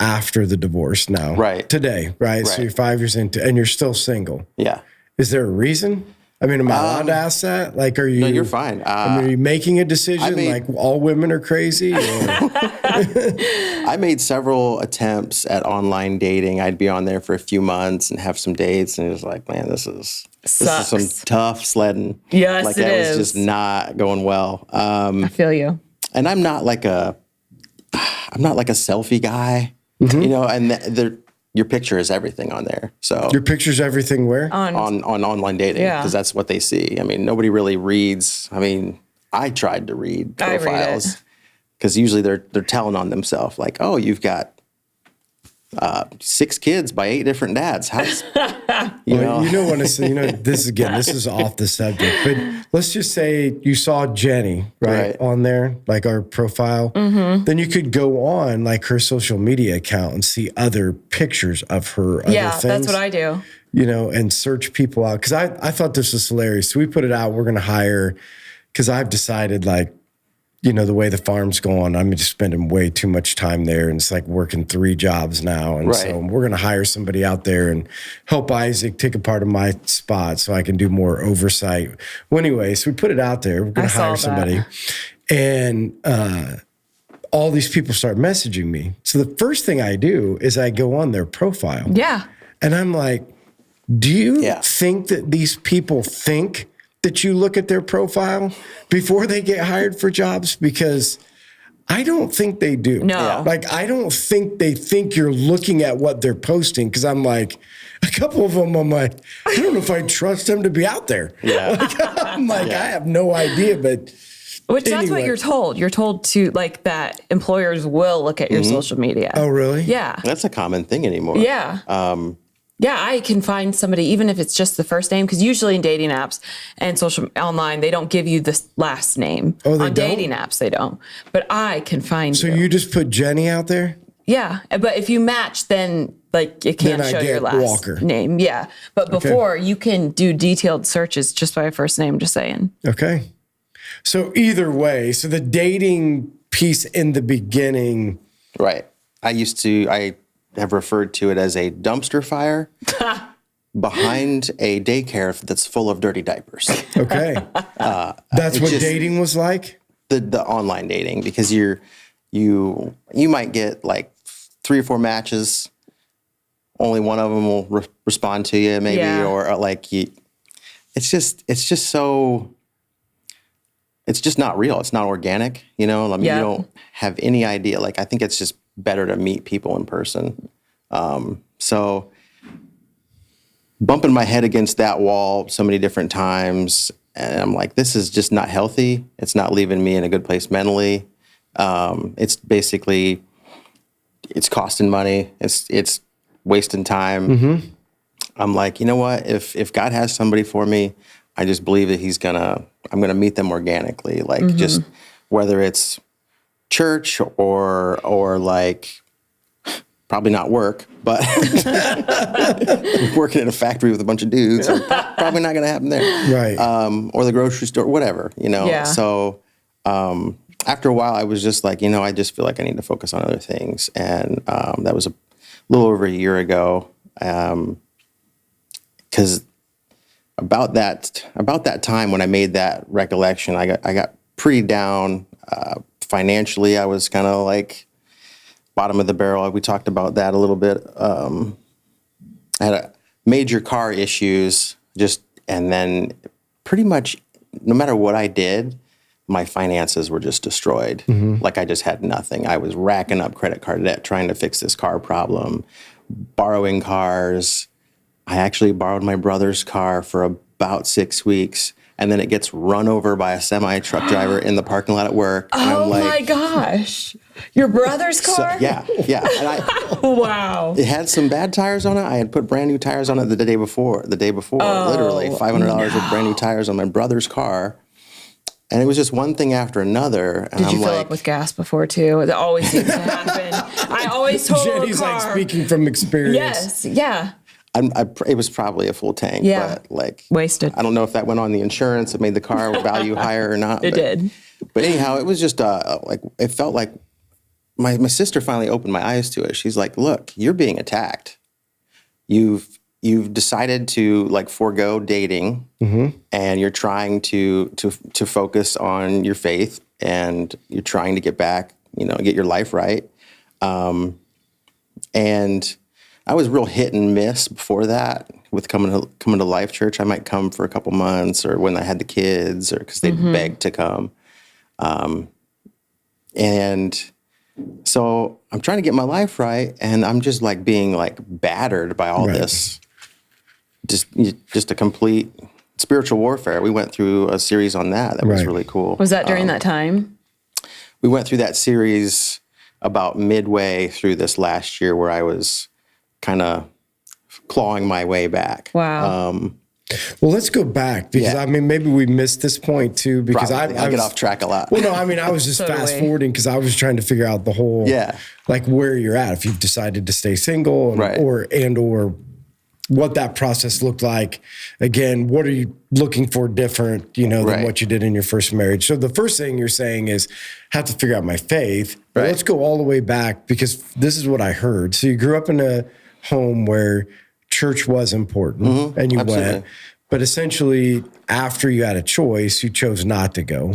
[SPEAKER 2] after the divorce now.
[SPEAKER 4] Right.
[SPEAKER 2] Today, right? So you're 5 years into, and you're still single.
[SPEAKER 4] Yeah.
[SPEAKER 2] Is there a reason? I mean, am I allowed to ask that? Like, are you?
[SPEAKER 4] No, you're fine.
[SPEAKER 2] Are you making a decision like all women are crazy? Or?
[SPEAKER 4] I made several attempts at online dating. I'd be on there for a few months and have some dates, and it was like, man, this is some tough sledding.
[SPEAKER 1] Yes,
[SPEAKER 4] like
[SPEAKER 1] it
[SPEAKER 4] that
[SPEAKER 1] is.
[SPEAKER 4] was just not going well.
[SPEAKER 1] I feel you.
[SPEAKER 4] And I'm not like a selfie guy, you know. And your picture is everything on there. So
[SPEAKER 2] your picture's everything where?
[SPEAKER 4] On online dating, because that's what they see. I mean, nobody really reads. I mean, I tried to read profiles because usually they're telling on themselves, like, oh, you've got 6 kids by 8 different dads. How's you know
[SPEAKER 2] this is off the subject, but let's just say you saw Jenny right on there, like our profile. Then you could go on like her social media account and see other pictures of her. Other things,
[SPEAKER 1] that's what I do.
[SPEAKER 2] You know, and search people out because I thought this was hilarious. So we put it out. We're going to hire because I've decided like, you know, the way the farm's going, I'm just spending way too much time there. And it's like working 3 jobs now. And so we're going to hire somebody out there and help Isaac take a part of my spot so I can do more oversight. Well, anyway, so we put it out there. We're going to hire somebody. And all these people start messaging me. So the first thing I do is I go on their profile.
[SPEAKER 1] Yeah.
[SPEAKER 2] And I'm like, do you think that these people think that you look at their profile before they get hired for jobs? Because I don't think they do.
[SPEAKER 1] No.
[SPEAKER 2] Like, I don't think they think you're looking at what they're posting. Because I'm like, a couple of them, I'm like, I don't know if I trust them to be out there.
[SPEAKER 4] Yeah.
[SPEAKER 2] I'm like, I have no idea, but...
[SPEAKER 1] Which that's what you're told. You're told to like that employers will look at your social media.
[SPEAKER 2] Oh, really?
[SPEAKER 1] Yeah.
[SPEAKER 4] That's a common thing anymore.
[SPEAKER 1] Yeah. Yeah, I can find somebody, even if it's just the first name, because usually in dating apps and social online, they don't give you the last name.
[SPEAKER 2] Oh, they
[SPEAKER 1] on
[SPEAKER 2] don't?
[SPEAKER 1] dating apps, they don't. But I can find
[SPEAKER 2] So you just put Jenny out there?
[SPEAKER 1] Yeah, but if you match, then like it can't
[SPEAKER 2] Then I
[SPEAKER 1] show your
[SPEAKER 2] get
[SPEAKER 1] last
[SPEAKER 2] Walker.
[SPEAKER 1] name. Yeah, but before you can do detailed searches just by first name. Just saying.
[SPEAKER 2] Okay. So either way, so the dating piece in the beginning.
[SPEAKER 4] Right. I have referred to it as a dumpster fire behind a daycare that's full of dirty diapers.
[SPEAKER 2] Okay. That's what dating was like?
[SPEAKER 4] The online dating, because you might get like 3 or 4 matches, only one of them will respond to you, maybe,
[SPEAKER 1] Yeah.
[SPEAKER 4] or like it's just so. It's just not real. It's not organic, you know? I mean,
[SPEAKER 1] Yeah.
[SPEAKER 4] you don't have any idea. Like, I think it's just better to meet people in person. So bumping my head against that wall so many different times, and I'm like, this is just not healthy. It's not leaving me in a good place mentally. It's basically, it's costing money. It's wasting time.
[SPEAKER 2] Mm-hmm.
[SPEAKER 4] I'm like, you know what? If God has somebody for me, I just believe that I'm gonna meet them organically. Like, just whether it's church or like, probably not work, but working in a factory with a bunch of dudes, probably not gonna happen there.
[SPEAKER 2] Right.
[SPEAKER 4] Or the grocery store, whatever, you know?
[SPEAKER 1] Yeah.
[SPEAKER 4] So after a while, I was just like, you know, I just feel like I need to focus on other things. And that was a little over a year ago. Because about that time when I made that recollection, I got pretty down financially. I was kind of like bottom of the barrel. We talked about that a little bit. I had major car issues, and then pretty much no matter what I did, my finances were just destroyed. Like, I just had nothing. I was racking up credit card debt trying to fix this car problem, borrowing cars. I actually borrowed my brother's car for about 6 weeks, and then it gets run over by a semi-truck driver in the parking lot at work. And
[SPEAKER 1] Oh
[SPEAKER 4] I'm like,
[SPEAKER 1] my gosh. Your brother's
[SPEAKER 4] so,
[SPEAKER 1] car?
[SPEAKER 4] yeah. And
[SPEAKER 1] Wow.
[SPEAKER 4] it had some bad tires on it. I had put brand new tires on it the day before, literally $500 with brand new tires on my brother's car. And it was just one thing after another. And
[SPEAKER 1] Did you
[SPEAKER 4] I'm
[SPEAKER 1] fill
[SPEAKER 4] like,
[SPEAKER 1] up with gas before too? That always seems to happen. I always total
[SPEAKER 2] Jenny's
[SPEAKER 1] a car.
[SPEAKER 2] like speaking from experience.
[SPEAKER 1] Yes. Yeah.
[SPEAKER 4] it was probably a full tank,
[SPEAKER 1] Yeah.
[SPEAKER 4] but like
[SPEAKER 1] Wasted.
[SPEAKER 4] I don't know if that went on the insurance. It made the car value higher or not.
[SPEAKER 1] It did.
[SPEAKER 4] But anyhow, it was just like, it felt like my sister finally opened my eyes to it. She's like, look, you're being attacked. You've decided to like forego dating, and you're trying to focus on your faith, and you're trying to get back, get your life right. And I was real hit and miss before that with coming to Life Church. I might come for a couple months, or when I had the kids, or because they'd beg to come. And so I'm trying to get my life right, and I'm just like being like battered by all this. Just a complete spiritual warfare. We went through a series on that was really cool.
[SPEAKER 1] Was that during that time?
[SPEAKER 4] We went through that series about midway through this last year, where I was kind of clawing my way back.
[SPEAKER 1] Wow.
[SPEAKER 2] Well, let's go back, because I mean, maybe we missed this point too, because I
[SPEAKER 4] get off track a lot.
[SPEAKER 2] Well, no, I mean, I was just
[SPEAKER 1] Totally.
[SPEAKER 2] fast forwarding because I was trying to figure out the whole, like where you're at, if you've decided to stay single, or what that process looked like. Again, what are you looking for different, than what you did in your first marriage? So the first thing you're saying is, have to figure out my faith. But let's go all the way back, because this is what I heard. So you grew up in a home where church was important, and you went, but essentially after you had a choice, you chose not to go.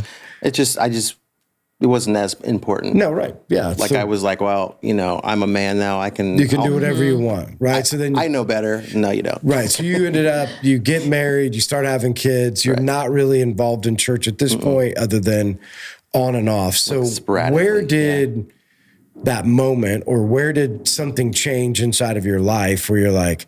[SPEAKER 4] It wasn't as important.
[SPEAKER 2] No, right. Yeah.
[SPEAKER 4] Like, I was like, well, I'm a man now.
[SPEAKER 2] You can do whatever you want, right? So then
[SPEAKER 4] I know better. No, you don't.
[SPEAKER 2] Right. So you ended up, you get married, you start having kids. You're not really involved in church at this point, other than on and off. So where did that moment, or where did something change inside of your life where you're like,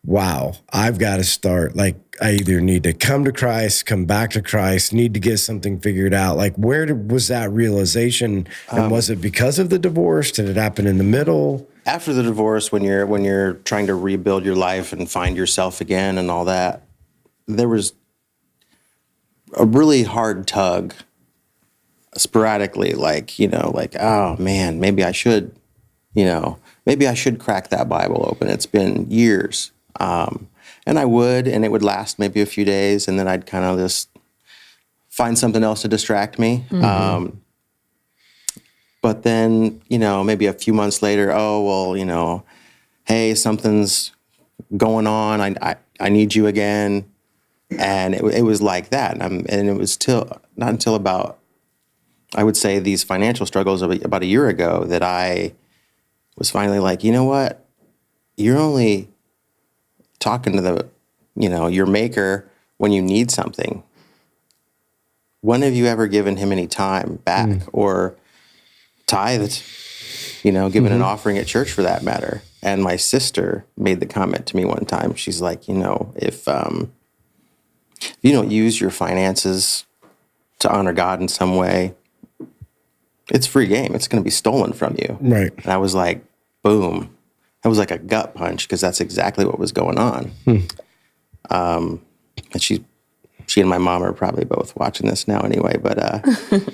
[SPEAKER 2] wow, I've got to start, like, I either need to come to Christ, come back to Christ, need to get something figured out. Like, was that realization? And was it because of the divorce? Did it happen in the middle?
[SPEAKER 4] After the divorce, when you're trying to rebuild your life and find yourself again and all that, there was a really hard tug sporadically, like, oh man, maybe I should crack that Bible open. It's been years. And I would, and it would last maybe a few days, and then I'd kind of just find something else to distract me. But then, maybe a few months later, hey, something's going on. I need you again. And it was like that. And it was not until about, I would say, these financial struggles about a year ago that I was finally like, you know what? You're only talking to the, your maker when you need something. When have you ever given him any time back or tithed, given an offering at church for that matter? And my sister made the comment to me one time. She's like, if you don't use your finances to honor God in some way, it's free game. It's going to be stolen from you.
[SPEAKER 2] Right.
[SPEAKER 4] And I was like, boom. That was like a gut punch because that's exactly what was going on. And she and my mom are probably both watching this now anyway. But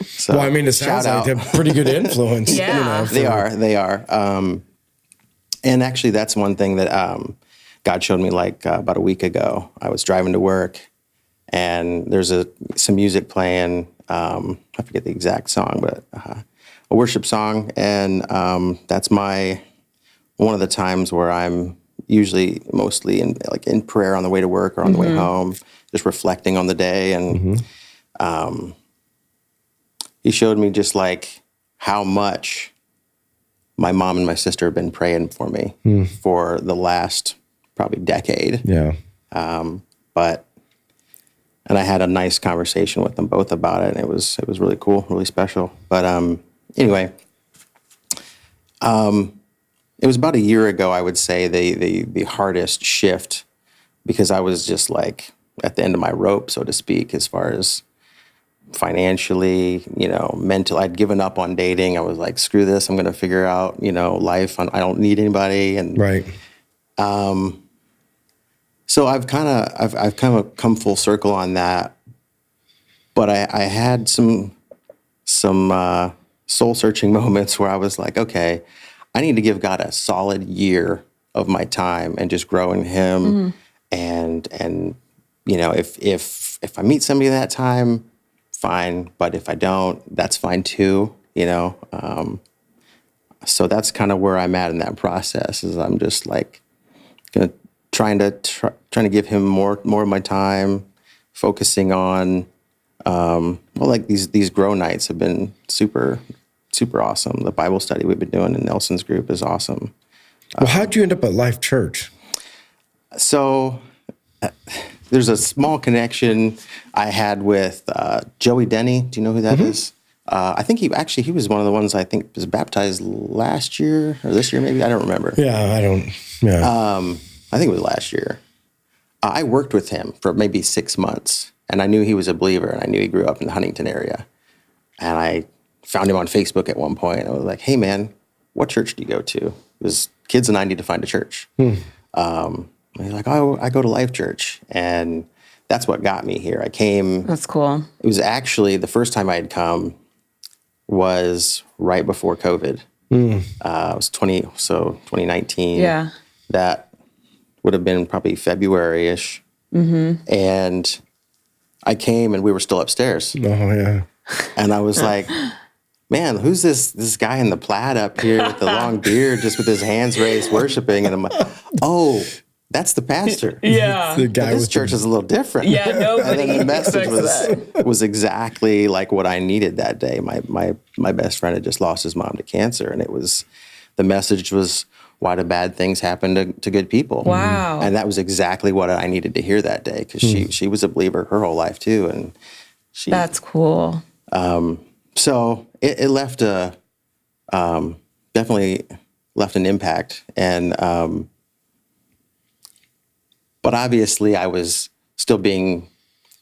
[SPEAKER 4] so
[SPEAKER 2] Well, I mean, it sounds like they're pretty good influence.
[SPEAKER 1] Yeah.
[SPEAKER 4] They are. And actually, that's one thing that God showed me like about a week ago. I was driving to work, and there's some music playing. I forget the exact song, but a worship song, and that's one of the times where I'm usually mostly in prayer on the way to work or on the way home, just reflecting on the day. And he showed me just like how much my mom and my sister have been praying for me for the last probably decade.
[SPEAKER 2] Yeah.
[SPEAKER 4] And I had a nice conversation with them both about it, and it was really cool, really special. But anyway, it was about a year ago, I would say, the hardest shift, because I was just like at the end of my rope, so to speak, as far as financially, mental. I'd given up on dating. I was like, screw this, I'm going to figure out, life. I don't need anybody. And
[SPEAKER 2] Right.
[SPEAKER 4] So I've kind of come full circle on that, but I had some soul searching moments where I was like, okay, I need to give God a solid year of my time and just grow in Him. And if I meet somebody that time, fine. But if I don't, that's fine too. So that's kind of where I'm at in that process. Is I'm just like trying to give Him more of my time, focusing on like these grow nights have been super awesome. The Bible study we've been doing in Nelson's group is awesome.
[SPEAKER 2] Well, how'd you end up at Life Church?
[SPEAKER 4] So there's a small connection I had with Joey Denny. Do you know who that is? I think he was one of the ones I think was baptized last year or this year, maybe. I don't remember.
[SPEAKER 2] Yeah, I don't. Yeah.
[SPEAKER 4] I think it was last year. I worked with him for maybe 6 months, and I knew he was a believer, and I knew he grew up in the Huntington area. And I found him on Facebook at one point. I was like, hey, man, what church do you go to? Because kids and I need to find a church. And he's like, oh, I go to Life Church. And that's what got me here. I came.
[SPEAKER 1] That's cool.
[SPEAKER 4] It was actually the first time I had come was right before COVID. It was 2019.
[SPEAKER 1] Yeah.
[SPEAKER 4] That would have been probably February-ish. And I came and we were still upstairs.
[SPEAKER 2] Oh, yeah.
[SPEAKER 4] And I was like, man, who's this guy in the plaid up here with the long beard, just with his hands raised, worshiping? And I'm like, oh, that's the pastor.
[SPEAKER 1] Yeah.
[SPEAKER 2] The guy
[SPEAKER 4] This
[SPEAKER 2] with
[SPEAKER 4] church is a little different.
[SPEAKER 1] Yeah, nobody
[SPEAKER 4] And then the message
[SPEAKER 1] expects
[SPEAKER 4] was exactly like what I needed that day. My best friend had just lost his mom to cancer, and the message was, why do bad things happen to good people?
[SPEAKER 1] Wow.
[SPEAKER 4] And that was exactly what I needed to hear that day, because she was a believer her whole life too, and
[SPEAKER 1] That's cool.
[SPEAKER 4] so it left definitely left an impact, and but obviously I was still being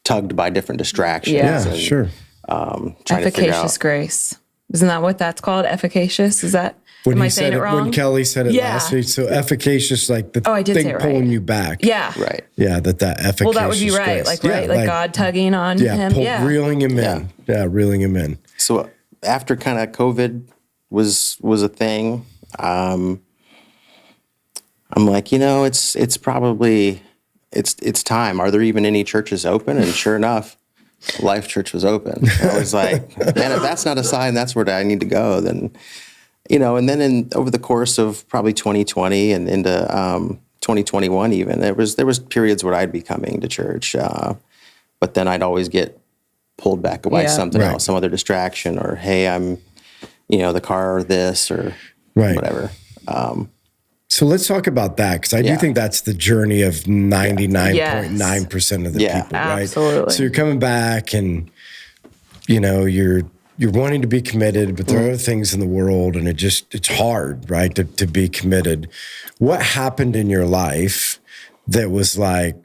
[SPEAKER 4] tugged by different distractions.
[SPEAKER 1] Yeah.
[SPEAKER 2] Yeah, sure.
[SPEAKER 4] Trying to figure
[SPEAKER 1] Efficacious
[SPEAKER 4] out.
[SPEAKER 1] grace. Isn't that what that's called? Efficacious? Is that,
[SPEAKER 2] When
[SPEAKER 1] am I
[SPEAKER 2] you
[SPEAKER 1] saying
[SPEAKER 2] said
[SPEAKER 1] it wrong?
[SPEAKER 2] when Kelly said it
[SPEAKER 1] Yeah.
[SPEAKER 2] last week, so efficacious, like the
[SPEAKER 1] I did say
[SPEAKER 2] thing
[SPEAKER 1] it right.
[SPEAKER 2] pulling you back.
[SPEAKER 1] Yeah.
[SPEAKER 4] Right.
[SPEAKER 2] Yeah, that efficacious.
[SPEAKER 1] Well, that would be right.
[SPEAKER 2] grace.
[SPEAKER 1] Like God tugging on him.
[SPEAKER 2] Reeling him in. Yeah, reeling him in.
[SPEAKER 4] So after kind of COVID was a thing, I'm like, it's probably it's time. Are there even any churches open? And sure enough, Life Church was open. And I was like, man, if that's not a sign, that's where I need to go. Then, and then over the course of probably 2020 and into 2021, even there was periods where I'd be coming to church, but then I'd always get pulled back by something
[SPEAKER 2] Right.
[SPEAKER 4] else, some other distraction, or hey, I'm, the car or this or
[SPEAKER 2] Right.
[SPEAKER 4] whatever.
[SPEAKER 2] So let's talk about that, because I do think that's the journey of 99.9% of the people, right?
[SPEAKER 1] Absolutely.
[SPEAKER 2] So you're coming back and, you're wanting to be committed, but there are other things in the world, and it's hard, right, to be committed. What happened in your life that was like,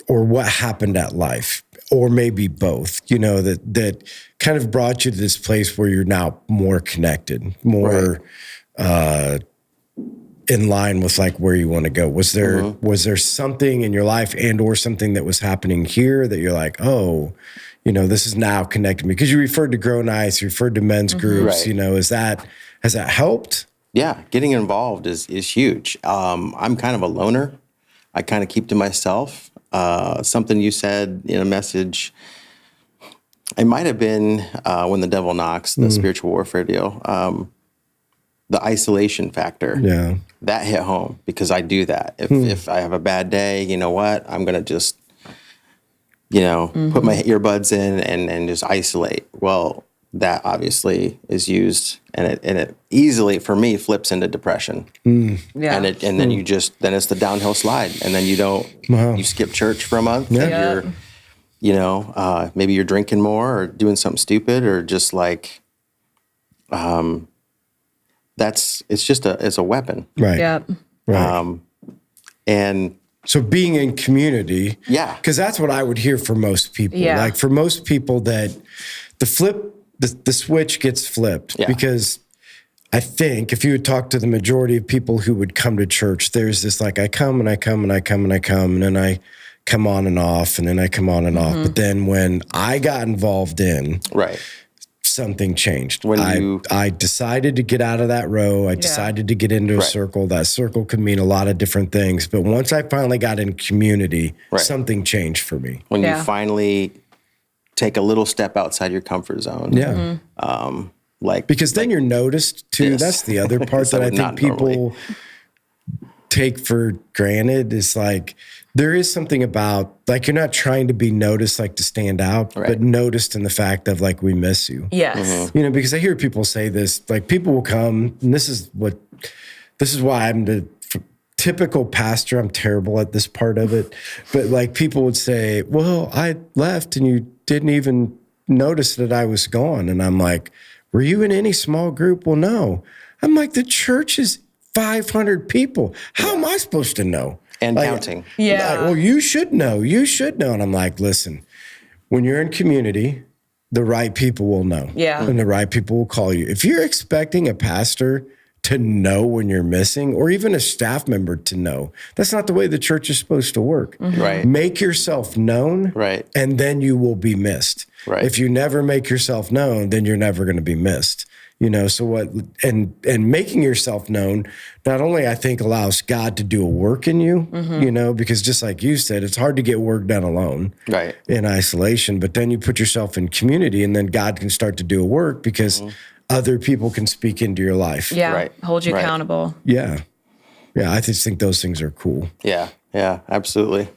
[SPEAKER 2] or what happened at life, or maybe both, that kind of brought you to this place where you're now more connected, more in line with like where you want to go? Was there something in your life and or something that was happening here that you're like, oh, this is now connecting me? Because you referred to Grow Nice, you referred to men's groups, has that helped?
[SPEAKER 4] Yeah, getting involved is huge. I'm kind of a loner. I kind of keep to myself. Something you said in a message, it might have been When the Devil Knocks, the spiritual warfare deal, the isolation factor.
[SPEAKER 2] Yeah.
[SPEAKER 4] That hit home, because I do that. If I have a bad day, you know what? I'm going to just, put my earbuds in and just isolate. Well, that obviously is used, and it easily, for me, flips into depression.
[SPEAKER 1] Yeah.
[SPEAKER 4] And then then it's the downhill slide, and then you skip church for a month.
[SPEAKER 2] Yeah.
[SPEAKER 4] And you're, maybe you're drinking more or doing something stupid, or just like, it's a weapon.
[SPEAKER 2] Right.
[SPEAKER 1] Yeah.
[SPEAKER 2] Right.
[SPEAKER 4] And
[SPEAKER 2] so being in community, because that's what I would hear for most people.
[SPEAKER 1] Yeah.
[SPEAKER 2] Like for most people, that the switch gets flipped, because I think if you would talk to the majority of people who would come to church, there's this like, I come and I come and I come and I come, and then I come on and off, and then I come on and off. But then when I got involved in, something changed. I decided to get out of that row. I decided to get into a circle. That circle could mean a lot of different things. But once I finally got in community, something changed for me.
[SPEAKER 4] When you finally take a little step outside your comfort zone.
[SPEAKER 2] Yeah. Because then you're noticed too. Yes. That's the other part that I think people take for granted, is like, there is something about, like, you're not trying to be noticed, like to stand out, but noticed in the fact of like, we miss you.
[SPEAKER 1] Yes.
[SPEAKER 2] Because I hear people say this, like, people will come, and this is why I'm the typical pastor. I'm terrible at this part of it. But like, people would say, well, I left and you didn't even notice that I was gone. And I'm like, were you in any small group? Well, no. I'm like, the church is 500 people. How am I supposed to know?
[SPEAKER 4] And counting.
[SPEAKER 1] Yeah.
[SPEAKER 2] Like, well, you should know. You should know. And I'm like, listen, when you're in community, the right people will know.
[SPEAKER 1] Yeah.
[SPEAKER 2] And the right people will call you. If you're expecting a pastor to know when you're missing, or even a staff member to know, that's not the way the church is supposed to work.
[SPEAKER 4] Right.
[SPEAKER 2] Make yourself known.
[SPEAKER 4] Right.
[SPEAKER 2] And then you will be missed.
[SPEAKER 4] Right.
[SPEAKER 2] If you never make yourself known, then you're never going to be missed. So what, and making yourself known, not only I think allows God to do a work in you, because just like you said, it's hard to get work done alone, in isolation, but then you put yourself in community, and then God can start to do a work, because other people can speak into your life.
[SPEAKER 1] Yeah. Right. Hold you accountable.
[SPEAKER 2] Yeah. Yeah. I just think those things are cool.
[SPEAKER 4] Yeah. Yeah, absolutely.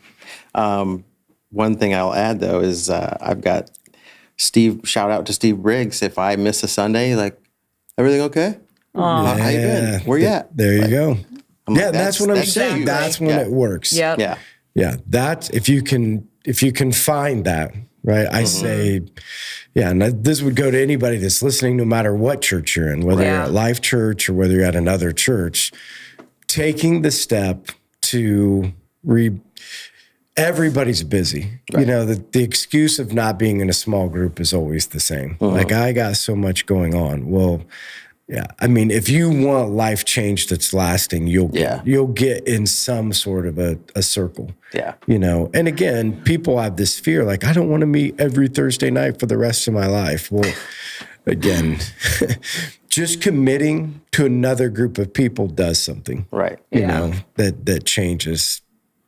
[SPEAKER 4] One thing I'll add though is I've got shout out to Steve Briggs. If I miss a Sunday, like, everything okay? How you been? Where you at?
[SPEAKER 2] There you go.
[SPEAKER 4] Like,
[SPEAKER 2] that's what I'm saying. That's when it works.
[SPEAKER 1] Yep.
[SPEAKER 4] Yeah.
[SPEAKER 2] Yeah. That's if you can find that, right? I say, and this would go to anybody that's listening, no matter what church you're in, whether you're at Life Church or whether you're at another church, taking the step to everybody's busy. The excuse of not being in a small group is always the same. Like, I got so much going on. Well, if you want life change that's lasting, you'll get in some sort of a circle.
[SPEAKER 4] Yeah.
[SPEAKER 2] And again, people have this fear, like, I don't want to meet every Thursday night for the rest of my life. Well, again, just committing to another group of people does something.
[SPEAKER 4] Right.
[SPEAKER 2] That changes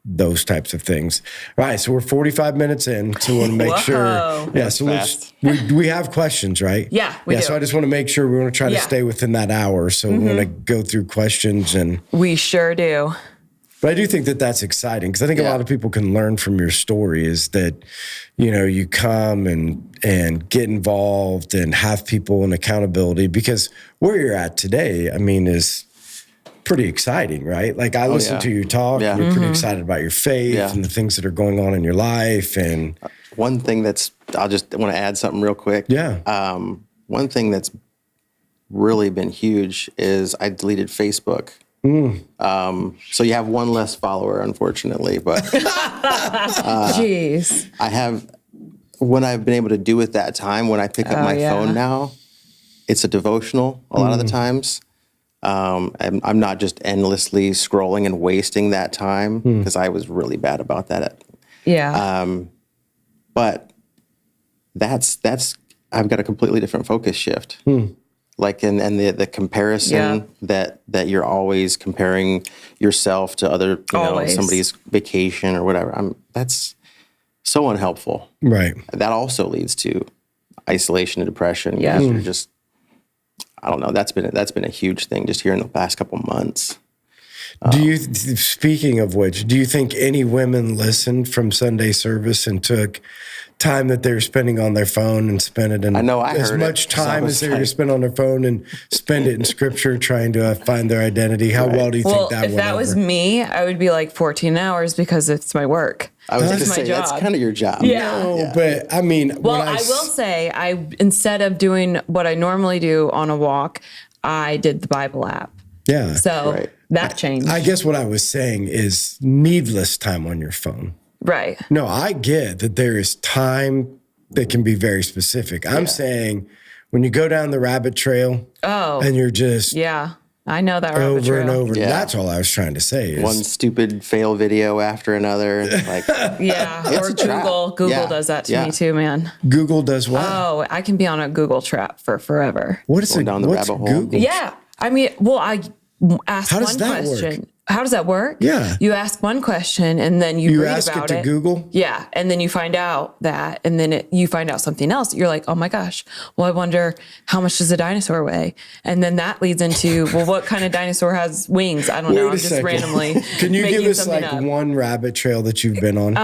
[SPEAKER 2] those types of things. All right, so we're 45 minutes in, so we want to make sure. Yeah, so we have questions, right?
[SPEAKER 1] Yeah, we do.
[SPEAKER 2] So I just want to make sure we want to try to stay within that hour. So we want to go through questions, and
[SPEAKER 1] we sure do.
[SPEAKER 2] But I do think that that's exciting, because I think a lot of people can learn from your story, is that, you come and get involved and have people and accountability, because where you're at today, is pretty exciting, right? Like I listen to you talk,
[SPEAKER 4] Yeah.
[SPEAKER 2] you're pretty excited about your faith
[SPEAKER 4] Yeah.
[SPEAKER 2] and the things that are going on in your life. And
[SPEAKER 4] One thing I'll just want to add something real quick.
[SPEAKER 2] yeah.
[SPEAKER 4] One thing that's really been huge is I deleted Facebook. So you have one less follower, unfortunately, but
[SPEAKER 1] Jeez.
[SPEAKER 4] I have, when I've been able to do it that time, when I pick up my phone now, it's a devotional a lot of the times. I'm not just endlessly scrolling and wasting that time because I was really bad about that.
[SPEAKER 1] Yeah.
[SPEAKER 4] But that's I've got a completely different focus shift. Like and the comparison that you're always comparing yourself to other, you know, somebody's vacation or whatever. That's so unhelpful.
[SPEAKER 2] Right.
[SPEAKER 4] That also leads to isolation and depression.
[SPEAKER 1] Yeah.
[SPEAKER 4] You're just, I don't know. That's been a huge thing just here in the past couple months.
[SPEAKER 2] Speaking of which, do you think any women listened from Sunday service and took time that they were spending on their phone and spent it in
[SPEAKER 4] I know, I
[SPEAKER 2] as
[SPEAKER 4] heard
[SPEAKER 2] much
[SPEAKER 4] it, 'cause I
[SPEAKER 2] time
[SPEAKER 4] was
[SPEAKER 2] as they were to
[SPEAKER 4] like-
[SPEAKER 2] spend on their phone and spend it in scripture trying to find their identity? How well do you
[SPEAKER 1] Well,
[SPEAKER 2] think that
[SPEAKER 1] if
[SPEAKER 2] went
[SPEAKER 1] that was
[SPEAKER 2] over?
[SPEAKER 1] me, I would be like 14 hours because it's my work.
[SPEAKER 4] I was going
[SPEAKER 1] That's
[SPEAKER 4] to
[SPEAKER 1] my
[SPEAKER 4] say, that's
[SPEAKER 1] job.
[SPEAKER 4] kind of your job.
[SPEAKER 1] Yeah.
[SPEAKER 2] No, but I mean,
[SPEAKER 1] Well,
[SPEAKER 2] when
[SPEAKER 1] I will say, instead of doing what I normally do on a walk, I did the Bible app.
[SPEAKER 2] yeah.
[SPEAKER 1] So
[SPEAKER 4] Right.
[SPEAKER 1] that changed.
[SPEAKER 2] I guess what I was saying is needless time on your phone.
[SPEAKER 1] Right.
[SPEAKER 2] No, I get that there is time that can be very specific. I'm saying when you go down the rabbit trail and you're just
[SPEAKER 1] Yeah. I know that rabbit
[SPEAKER 2] over and
[SPEAKER 1] trail.
[SPEAKER 2] over.
[SPEAKER 4] Yeah.
[SPEAKER 2] That's all I was trying to say. Is,
[SPEAKER 4] One stupid fail video after another. Like,
[SPEAKER 1] Yeah.
[SPEAKER 4] It's
[SPEAKER 1] Or
[SPEAKER 4] a trap.
[SPEAKER 1] Google
[SPEAKER 4] Yeah.
[SPEAKER 1] does that to
[SPEAKER 4] Yeah.
[SPEAKER 1] me too, man.
[SPEAKER 2] Google does what?
[SPEAKER 1] Oh, I can be on a Google trap for forever.
[SPEAKER 2] What is
[SPEAKER 4] Going
[SPEAKER 2] it?
[SPEAKER 4] down the
[SPEAKER 2] What's
[SPEAKER 4] rabbit hole.
[SPEAKER 2] Google?
[SPEAKER 1] Yeah. I mean, well, I asked
[SPEAKER 2] How does
[SPEAKER 1] one
[SPEAKER 2] that work?
[SPEAKER 1] question. How does that work?
[SPEAKER 2] Yeah.
[SPEAKER 1] You ask one question and then you read
[SPEAKER 2] ask it
[SPEAKER 1] about
[SPEAKER 2] to Google?
[SPEAKER 1] Yeah. And then you find out that, and then you find out something else. You're like, oh my gosh, well, I wonder how much does a dinosaur weigh? And then that leads into, well, what kind of dinosaur has wings? I don't know.
[SPEAKER 2] Wait
[SPEAKER 1] I'm
[SPEAKER 2] a
[SPEAKER 1] just
[SPEAKER 2] second.
[SPEAKER 1] randomly
[SPEAKER 2] Can you
[SPEAKER 1] making
[SPEAKER 2] give us
[SPEAKER 1] something
[SPEAKER 2] like
[SPEAKER 1] up.
[SPEAKER 2] one rabbit trail that you've been on?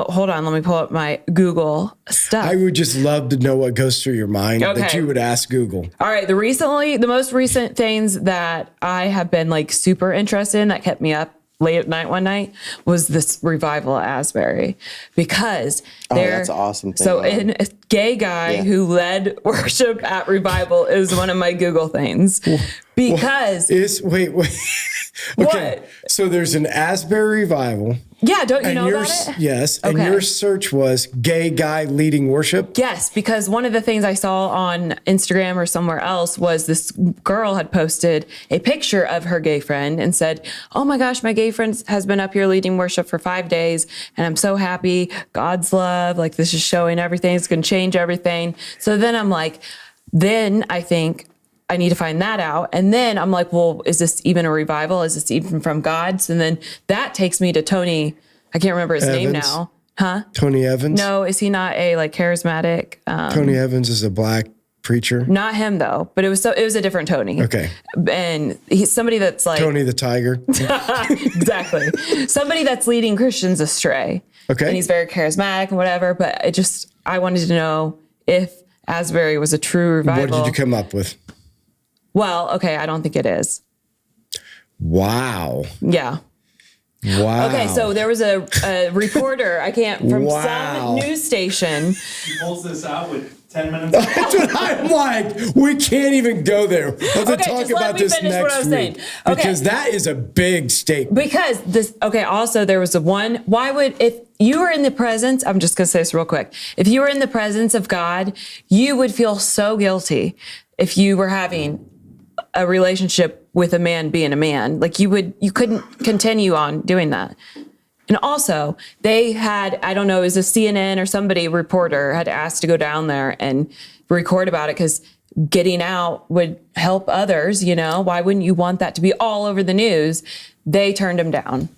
[SPEAKER 1] Hold on. Let me pull up my Google stuff.
[SPEAKER 2] I would just love to know what goes through your mind that
[SPEAKER 1] Okay.
[SPEAKER 2] you would ask Google.
[SPEAKER 1] All right, the most recent things that I have been like super interested in that kept me up late at night one night was this revival at Asbury, because
[SPEAKER 4] that's an awesome thing.
[SPEAKER 1] So a gay guy who led worship at revival is one of my Google things because
[SPEAKER 2] Wait. Okay.
[SPEAKER 1] What?
[SPEAKER 2] So there's an Asbury revival.
[SPEAKER 1] yeah, don't you
[SPEAKER 2] And
[SPEAKER 1] know
[SPEAKER 2] your,
[SPEAKER 1] about it?
[SPEAKER 2] yes. And
[SPEAKER 1] Okay.
[SPEAKER 2] your search was gay guy leading worship.
[SPEAKER 1] Yes, because one of the things I saw on Instagram or somewhere else was this girl had posted a picture of her gay friend and said, oh my gosh, my gay friend has been up here leading worship for 5 days and I'm so happy. God's love, like this is showing everything. It's going to change everything. So then I'm like, then I think I need to find that out. And then I'm like, well, is this even a revival? Is this even from God? So then that takes me to Tony. I can't remember his name
[SPEAKER 2] Evans?
[SPEAKER 1] now. Huh?
[SPEAKER 2] Tony Evans.
[SPEAKER 1] No, is he not a like charismatic?
[SPEAKER 2] Tony Evans is a black preacher.
[SPEAKER 1] Not him though, but it was a different Tony.
[SPEAKER 2] Okay.
[SPEAKER 1] And he's somebody that's like
[SPEAKER 2] Tony the Tiger.
[SPEAKER 1] exactly somebody that's leading Christians astray.
[SPEAKER 2] Okay.
[SPEAKER 1] And he's very charismatic and whatever. But I wanted to know if Asbury was a true revival.
[SPEAKER 2] What did you come up with?
[SPEAKER 1] Well, okay, I don't think it is.
[SPEAKER 2] Wow.
[SPEAKER 1] Yeah.
[SPEAKER 2] Wow.
[SPEAKER 1] Okay, so there was a reporter, from
[SPEAKER 2] Wow.
[SPEAKER 1] some news station.
[SPEAKER 3] He pulls this out with 10 minutes.
[SPEAKER 2] That's what I'm like. We can't even go there. Let's
[SPEAKER 1] Okay,
[SPEAKER 2] talk
[SPEAKER 1] just let
[SPEAKER 2] about
[SPEAKER 1] me
[SPEAKER 2] this
[SPEAKER 1] finish what I
[SPEAKER 2] next
[SPEAKER 1] was
[SPEAKER 2] week.
[SPEAKER 1] saying. Okay.
[SPEAKER 2] Because that is a big statement.
[SPEAKER 1] Because also there was if you were in the presence, I'm just going to say this real quick. If you were in the presence of God, you would feel so guilty if you were having a relationship with a man being a man. Like you couldn't continue on doing that. And also they had, I don't know, it was a CNN or reporter had asked to go down there and record about it because getting out would help others, you know? Why wouldn't you want that to be all over the news? They turned him down.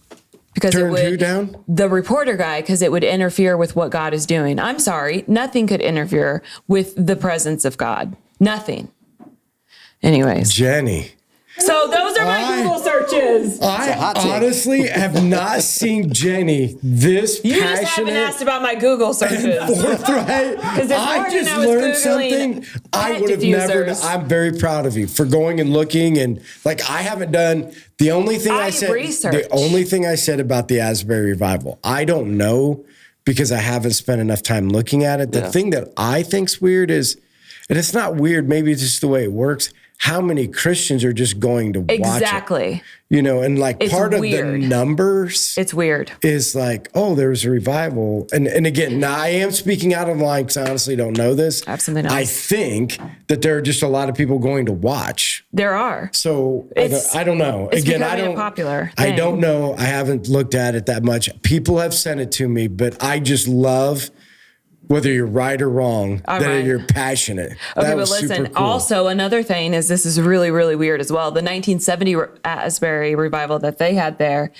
[SPEAKER 1] Because
[SPEAKER 2] Turned who down?
[SPEAKER 1] The reporter guy, because it would interfere with what God is doing. I'm sorry, nothing could interfere with the presence of God. Nothing. Anyways.
[SPEAKER 2] Jenny,
[SPEAKER 1] So those are my Google searches.
[SPEAKER 2] I
[SPEAKER 4] hot take.
[SPEAKER 2] honestly have not seen Jenny this
[SPEAKER 1] You just haven't
[SPEAKER 2] passionate.
[SPEAKER 1] asked about my Google searches.
[SPEAKER 2] Forthright.
[SPEAKER 1] this
[SPEAKER 2] I
[SPEAKER 1] morning
[SPEAKER 2] just
[SPEAKER 1] I was
[SPEAKER 2] learned
[SPEAKER 1] Googling
[SPEAKER 2] something I
[SPEAKER 1] pet
[SPEAKER 2] would have never.
[SPEAKER 1] diffusers.
[SPEAKER 2] I'm very proud of you for going and looking, and like I haven't done the only thing I said.
[SPEAKER 1] research.
[SPEAKER 2] The only thing I said about the Asbury revival, I don't know because I haven't spent enough time looking at it. The thing that I think's weird is, and it's not weird. Maybe it's just the way it works. How many Christians are just going to watch it?
[SPEAKER 1] Exactly.
[SPEAKER 2] You know, and like
[SPEAKER 1] It's
[SPEAKER 2] part
[SPEAKER 1] weird.
[SPEAKER 2] of the numbers
[SPEAKER 1] It's weird.
[SPEAKER 2] is like, oh, there was a revival. And again, now I am speaking out of line because I honestly don't know this.
[SPEAKER 1] I have something else.
[SPEAKER 2] I think that there are just a lot of people going to watch.
[SPEAKER 1] There are.
[SPEAKER 2] So
[SPEAKER 1] It's-
[SPEAKER 2] I don't know.
[SPEAKER 1] it's
[SPEAKER 2] Again,
[SPEAKER 1] becoming a popular
[SPEAKER 2] I
[SPEAKER 1] thing.
[SPEAKER 2] don't know. I haven't looked at it that much. People have sent it to me, but I just love whether you're right or wrong,
[SPEAKER 1] I'm
[SPEAKER 2] that
[SPEAKER 1] right.
[SPEAKER 2] you're passionate.
[SPEAKER 1] Okay,
[SPEAKER 2] That
[SPEAKER 1] but
[SPEAKER 2] was
[SPEAKER 1] listen,
[SPEAKER 2] super cool.
[SPEAKER 1] also another thing is this is really, really weird as well. The 1970 Asbury revival that they had there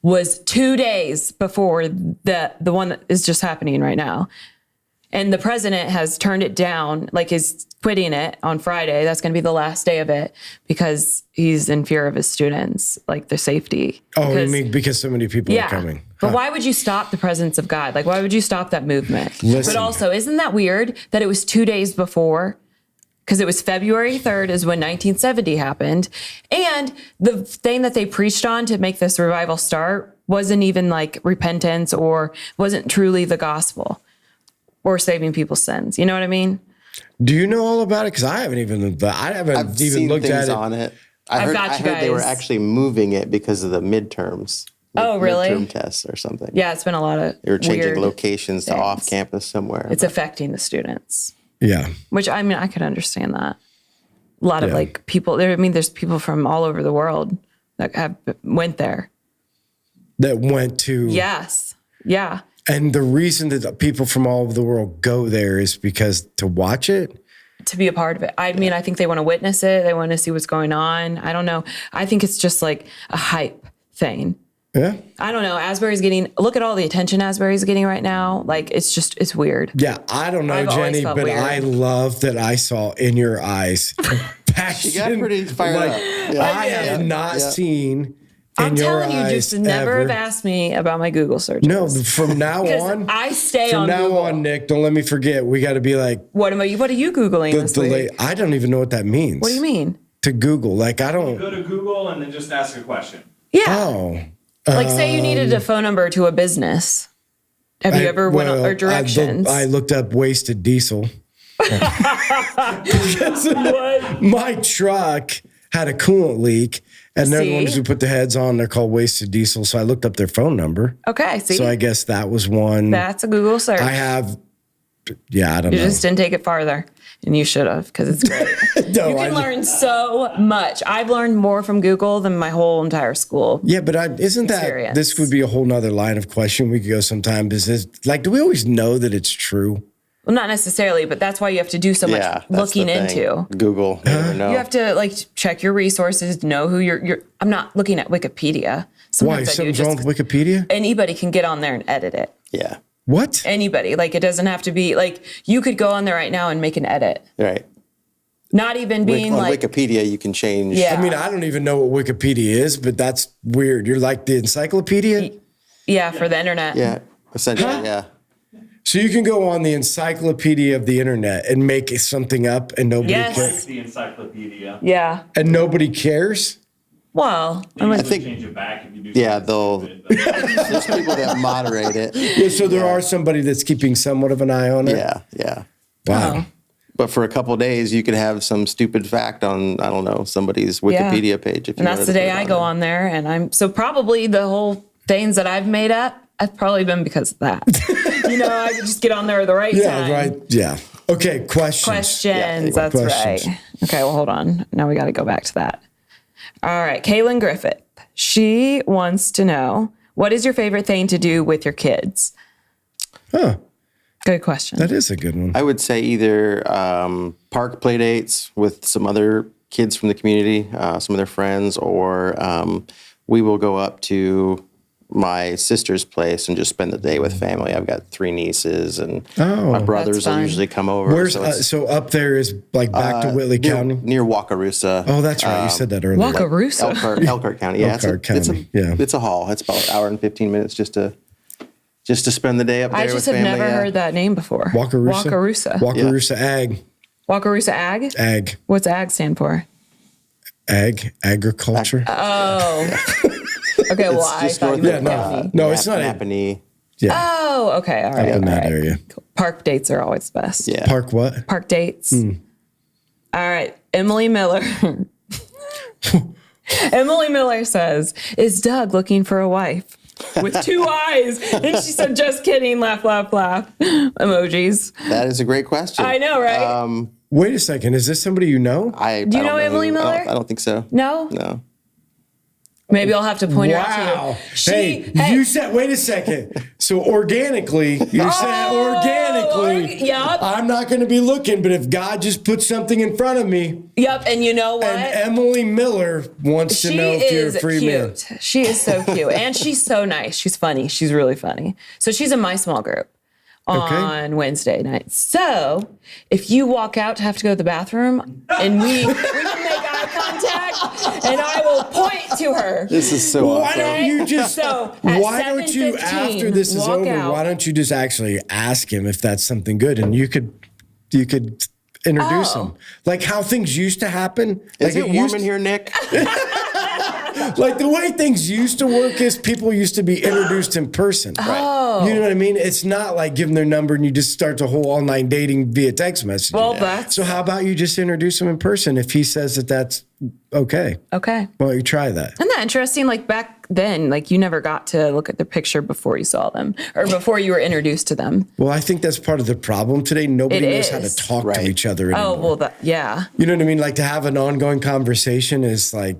[SPEAKER 1] was 2 days before the one that is just happening right now. And the president has turned it down, like is quitting it on Friday. That's going to be the last day of it because he's in fear of his students, like their safety.
[SPEAKER 2] Oh, you
[SPEAKER 1] Because-
[SPEAKER 2] mean because so many people
[SPEAKER 1] yeah.
[SPEAKER 2] are coming?
[SPEAKER 1] But
[SPEAKER 2] Huh.
[SPEAKER 1] why would you stop the presence of God? Like, why would you stop that movement?
[SPEAKER 2] Listen.
[SPEAKER 1] But also, isn't that weird that it was 2 days before? Because it was February 3rd is when 1970 happened. And the thing that they preached on to make this revival start wasn't even like repentance or wasn't truly the gospel or saving people's sins. You know what I mean?
[SPEAKER 2] Do you know all about it? Because I haven't even
[SPEAKER 4] I've
[SPEAKER 2] even
[SPEAKER 4] seen
[SPEAKER 2] looked
[SPEAKER 4] things
[SPEAKER 2] at it.
[SPEAKER 4] on it.
[SPEAKER 1] I've
[SPEAKER 4] I
[SPEAKER 1] got you
[SPEAKER 4] heard they were
[SPEAKER 1] guys.
[SPEAKER 4] actually moving it because of the midterms.
[SPEAKER 1] Oh, really?
[SPEAKER 4] Midterm tests or something.
[SPEAKER 1] Yeah, it's been a lot of
[SPEAKER 4] They were changing
[SPEAKER 1] weird
[SPEAKER 4] locations to
[SPEAKER 1] things.
[SPEAKER 4] off campus somewhere.
[SPEAKER 1] It's affecting the students,
[SPEAKER 2] Yeah.
[SPEAKER 1] which I mean, I could understand that. A lot of
[SPEAKER 2] Yeah.
[SPEAKER 1] like people there. I mean, there's people from all over the world that have went there.
[SPEAKER 2] That went to
[SPEAKER 1] Yes. Yeah.
[SPEAKER 2] And the reason that the people from all over the world go there is because to watch it.
[SPEAKER 1] To be a part of it. I mean, I think they want to witness it. They want to see what's going on. I don't know. I think it's just like a hype thing.
[SPEAKER 2] Yeah.
[SPEAKER 1] I don't know. Asbury's getting, look at all the attention Asbury's getting right now. Like, it's just, it's weird.
[SPEAKER 2] Yeah. I don't know,
[SPEAKER 1] I've always
[SPEAKER 2] Jenny,
[SPEAKER 1] felt
[SPEAKER 2] but
[SPEAKER 1] weird.
[SPEAKER 2] I love that I saw in your eyes passion.
[SPEAKER 4] She got pretty fired up. Yeah.
[SPEAKER 2] I have not seen in
[SPEAKER 1] I'm
[SPEAKER 2] your
[SPEAKER 1] telling you,
[SPEAKER 2] eyes
[SPEAKER 1] just never have
[SPEAKER 2] ever.
[SPEAKER 1] asked me about my Google searches.
[SPEAKER 2] No, from now
[SPEAKER 1] Because
[SPEAKER 2] on.
[SPEAKER 1] I stay
[SPEAKER 2] From
[SPEAKER 1] on
[SPEAKER 2] now
[SPEAKER 1] Google.
[SPEAKER 2] on, Nick, don't let me forget. We got to be like
[SPEAKER 1] What are you Googling this week?
[SPEAKER 2] I don't even know what that means.
[SPEAKER 1] What do you mean?
[SPEAKER 2] To Google. Like, I don't.
[SPEAKER 3] Go to Google and then just ask a question.
[SPEAKER 1] Yeah.
[SPEAKER 2] Oh.
[SPEAKER 1] Like, say you needed a phone number to a business. Have you ever went or directions?
[SPEAKER 2] I looked up wasted diesel. Because my truck had a coolant leak, and they're the
[SPEAKER 1] See?
[SPEAKER 2] ones who put the heads on. They're called wasted diesel. So I looked up their phone number.
[SPEAKER 1] Okay, see?
[SPEAKER 2] So I guess that was one.
[SPEAKER 1] That's a Google search.
[SPEAKER 2] I have. Yeah, I don't
[SPEAKER 1] You
[SPEAKER 2] know.
[SPEAKER 1] just didn't take it farther. And you should have, because it's great.
[SPEAKER 2] No,
[SPEAKER 1] You
[SPEAKER 2] I
[SPEAKER 1] can
[SPEAKER 2] just-
[SPEAKER 1] learn so much. I've learned more from Google than my whole entire school.
[SPEAKER 2] Yeah, but isn't that
[SPEAKER 1] Experience.
[SPEAKER 2] this would be a whole nother line of question we could go sometime? Is this like, do we always know that it's true?
[SPEAKER 1] Well, not necessarily, but that's why you have to do so much
[SPEAKER 4] Yeah, that's
[SPEAKER 1] looking
[SPEAKER 4] the thing.
[SPEAKER 1] into.
[SPEAKER 4] Google. You never know.
[SPEAKER 1] You have to like check your resources, know who you're. I'm not looking at Wikipedia.
[SPEAKER 2] Why?
[SPEAKER 1] Sometimes I do
[SPEAKER 2] Something's wrong
[SPEAKER 1] just
[SPEAKER 2] with Wikipedia?
[SPEAKER 1] anybody can get on there and edit it.
[SPEAKER 4] Yeah.
[SPEAKER 2] What?
[SPEAKER 1] Anybody. Like, it doesn't have to be like you could go on there right now and make an edit.
[SPEAKER 4] Right.
[SPEAKER 1] Not even being
[SPEAKER 4] on
[SPEAKER 1] like
[SPEAKER 4] Wikipedia, you can change.
[SPEAKER 1] Yeah.
[SPEAKER 2] I mean, I don't even know what Wikipedia is, but that's weird. You're like the encyclopedia?
[SPEAKER 1] yeah, for the internet.
[SPEAKER 4] Yeah. Essentially, yeah.
[SPEAKER 2] So you can go on the encyclopedia of the internet and make something up and nobody
[SPEAKER 1] Yes.
[SPEAKER 2] cares.
[SPEAKER 3] It's the encyclopedia.
[SPEAKER 1] Yeah.
[SPEAKER 2] And nobody cares?
[SPEAKER 1] Well,
[SPEAKER 3] You
[SPEAKER 1] I
[SPEAKER 3] usually
[SPEAKER 4] think-
[SPEAKER 3] change it back if you do.
[SPEAKER 4] Yeah,
[SPEAKER 3] something
[SPEAKER 4] they'll-
[SPEAKER 3] stupid, but-
[SPEAKER 4] There's people that moderate it.
[SPEAKER 2] Yeah, so there are somebody that's keeping somewhat of an eye on it?
[SPEAKER 4] Yeah, yeah.
[SPEAKER 2] Wow.
[SPEAKER 1] Oh.
[SPEAKER 4] But for a couple of days, you could have some stupid fact on, I don't know, somebody's Wikipedia page. If
[SPEAKER 1] and
[SPEAKER 4] you
[SPEAKER 1] that's
[SPEAKER 4] wanted
[SPEAKER 1] the
[SPEAKER 4] to
[SPEAKER 1] day
[SPEAKER 4] put it
[SPEAKER 1] I
[SPEAKER 4] on
[SPEAKER 1] go
[SPEAKER 4] there.
[SPEAKER 1] on there, and I'm so probably the whole things that I've made up have probably been because of that. You know, I could just get on there at the right
[SPEAKER 2] Yeah,
[SPEAKER 1] time.
[SPEAKER 2] right. Yeah. Okay, questions.
[SPEAKER 1] Questions.
[SPEAKER 4] Yeah,
[SPEAKER 1] That's
[SPEAKER 2] questions.
[SPEAKER 1] right. Okay, well, hold on. Now we got to go back to that. All right, Kaylin Griffith. She wants to know, what is your favorite thing to do with your kids?
[SPEAKER 2] Huh.
[SPEAKER 1] Good question.
[SPEAKER 2] That is a good one.
[SPEAKER 4] I would say either park play dates with some other kids from the community, some of their friends, or we will go up to my sister's place and just spend the day with family. I've got 3 nieces, and
[SPEAKER 2] Oh.
[SPEAKER 4] my brothers
[SPEAKER 1] That's
[SPEAKER 4] will
[SPEAKER 1] fun.
[SPEAKER 4] usually come over.
[SPEAKER 2] Where's
[SPEAKER 4] so it's,
[SPEAKER 2] so up there is like back to Whitley County?
[SPEAKER 4] near Wakarusa.
[SPEAKER 2] Oh, that's right. You said that earlier.
[SPEAKER 1] Wakarusa.
[SPEAKER 4] Elkhart County. Yeah,
[SPEAKER 2] Elkhart County, yeah.
[SPEAKER 4] It's a haul. It's about an hour and 15 minutes just to spend the day up there
[SPEAKER 1] I
[SPEAKER 4] with
[SPEAKER 1] just have
[SPEAKER 4] family.
[SPEAKER 1] never
[SPEAKER 4] yeah.
[SPEAKER 1] heard that name before.
[SPEAKER 2] Wakarusa?
[SPEAKER 1] Wakarusa.
[SPEAKER 2] Wakarusa Ag.
[SPEAKER 1] Wakarusa Ag?
[SPEAKER 2] Ag.
[SPEAKER 1] What's Ag stand for?
[SPEAKER 2] Agriculture.
[SPEAKER 1] Oh. Okay, well, I
[SPEAKER 4] just
[SPEAKER 1] thought you
[SPEAKER 4] north
[SPEAKER 1] were
[SPEAKER 4] of,
[SPEAKER 1] County.
[SPEAKER 2] No, it's not.
[SPEAKER 4] Napanee.
[SPEAKER 2] Yeah.
[SPEAKER 1] Oh, okay. All right.
[SPEAKER 2] in
[SPEAKER 1] all
[SPEAKER 2] that
[SPEAKER 1] right.
[SPEAKER 2] area.
[SPEAKER 1] Cool. Park dates are always best.
[SPEAKER 4] Yeah.
[SPEAKER 2] Park what?
[SPEAKER 1] Park dates. All right. Emily Miller. Emily Miller says, is Doug looking for a wife? With 2 eyes. And she said, just kidding. Laugh, laugh, laugh. Emojis.
[SPEAKER 4] That is a great question.
[SPEAKER 1] I know, right?
[SPEAKER 2] Wait a second. Is this somebody you know?
[SPEAKER 1] Do you
[SPEAKER 4] I
[SPEAKER 1] know
[SPEAKER 4] don't
[SPEAKER 1] Emily
[SPEAKER 4] who-
[SPEAKER 1] Miller?
[SPEAKER 4] I don't think so.
[SPEAKER 1] No?
[SPEAKER 4] No.
[SPEAKER 1] Maybe I'll have to point her out
[SPEAKER 2] Wow.
[SPEAKER 1] to you. Hey,
[SPEAKER 2] you said, wait a second. So organically, you're saying organically,
[SPEAKER 1] Yup.
[SPEAKER 2] I'm not going to be looking, but if God just puts something in front of me,
[SPEAKER 1] Yep. And you know what?
[SPEAKER 2] and Emily Miller wants to
[SPEAKER 1] She
[SPEAKER 2] know if you're a
[SPEAKER 1] is
[SPEAKER 2] free man.
[SPEAKER 1] cute. She is so cute. And she's so nice. She's funny. She's really funny. So she's in my small group on Wednesday nights. So if you walk out to have to go to the bathroom and we can make eye contact and I will point to her.
[SPEAKER 4] This is so
[SPEAKER 2] Why
[SPEAKER 4] awesome.
[SPEAKER 2] don't you just,
[SPEAKER 1] So at
[SPEAKER 2] why don't you,
[SPEAKER 1] 7:15,
[SPEAKER 2] after this is
[SPEAKER 1] walk
[SPEAKER 2] over,
[SPEAKER 1] out.
[SPEAKER 2] why don't you just actually ask him if that's something good and you could introduce him. Like how things used to happen.
[SPEAKER 4] Is
[SPEAKER 2] Like
[SPEAKER 4] it warm in here, Nick?
[SPEAKER 2] Like the way things used to work is people used to be introduced in person.
[SPEAKER 1] Oh.
[SPEAKER 2] You know what I mean? It's not like give them their number and you just start the whole online dating via text message.
[SPEAKER 1] Well, that's
[SPEAKER 2] So how about you just introduce him in person if he says that that's okay?
[SPEAKER 1] okay.
[SPEAKER 2] Why don't you try that?
[SPEAKER 1] Isn't that interesting? Like back then, like you never got to look at their picture before you saw them or before you were introduced to them.
[SPEAKER 2] Well, I think that's part of the problem today. Nobody
[SPEAKER 1] It
[SPEAKER 2] knows how
[SPEAKER 1] is.
[SPEAKER 2] to talk
[SPEAKER 4] Right.
[SPEAKER 2] to each other anymore.
[SPEAKER 1] Oh, well, yeah.
[SPEAKER 2] You know what I mean? Like to have an ongoing conversation is like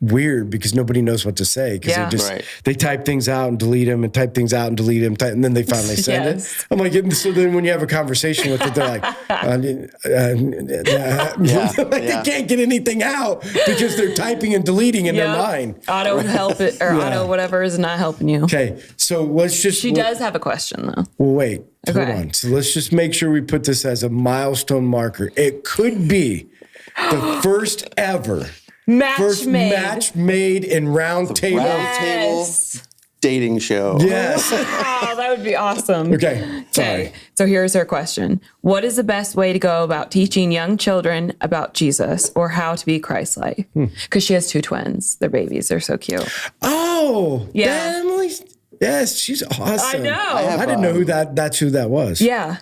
[SPEAKER 2] weird because nobody knows what to say because
[SPEAKER 1] Yeah.
[SPEAKER 2] they just
[SPEAKER 4] Right.
[SPEAKER 2] they type things out and delete them and type things out and delete them and then they finally send
[SPEAKER 1] Yes.
[SPEAKER 2] it. I'm like, so then when you have a conversation with it, they're like, like
[SPEAKER 4] yeah.
[SPEAKER 2] they can't get anything out because they're typing and deleting in their
[SPEAKER 1] Yeah.
[SPEAKER 2] mind.
[SPEAKER 1] Auto help it or auto whatever is not helping you.
[SPEAKER 2] Okay, so let's just
[SPEAKER 1] She does have a question though.
[SPEAKER 2] Well, wait, hold
[SPEAKER 1] Okay.
[SPEAKER 2] on. So let's just make sure we put this as a milestone marker. It could be the first ever
[SPEAKER 1] Match made.
[SPEAKER 2] match made in RoundTable.
[SPEAKER 1] Yes.
[SPEAKER 4] Dating show.
[SPEAKER 2] Yes.
[SPEAKER 1] Oh, that would be awesome.
[SPEAKER 2] Okay. Sorry.
[SPEAKER 1] Okay, so here's her question. What is the best way to go about teaching young children about Jesus or how to be Christ-like? Because she has 2 twins. They're babies. They're so cute.
[SPEAKER 2] Oh,
[SPEAKER 1] Yeah.
[SPEAKER 2] that Emily. Yes, she's awesome.
[SPEAKER 1] I know.
[SPEAKER 2] I didn't know who that's who that was.
[SPEAKER 1] Yeah.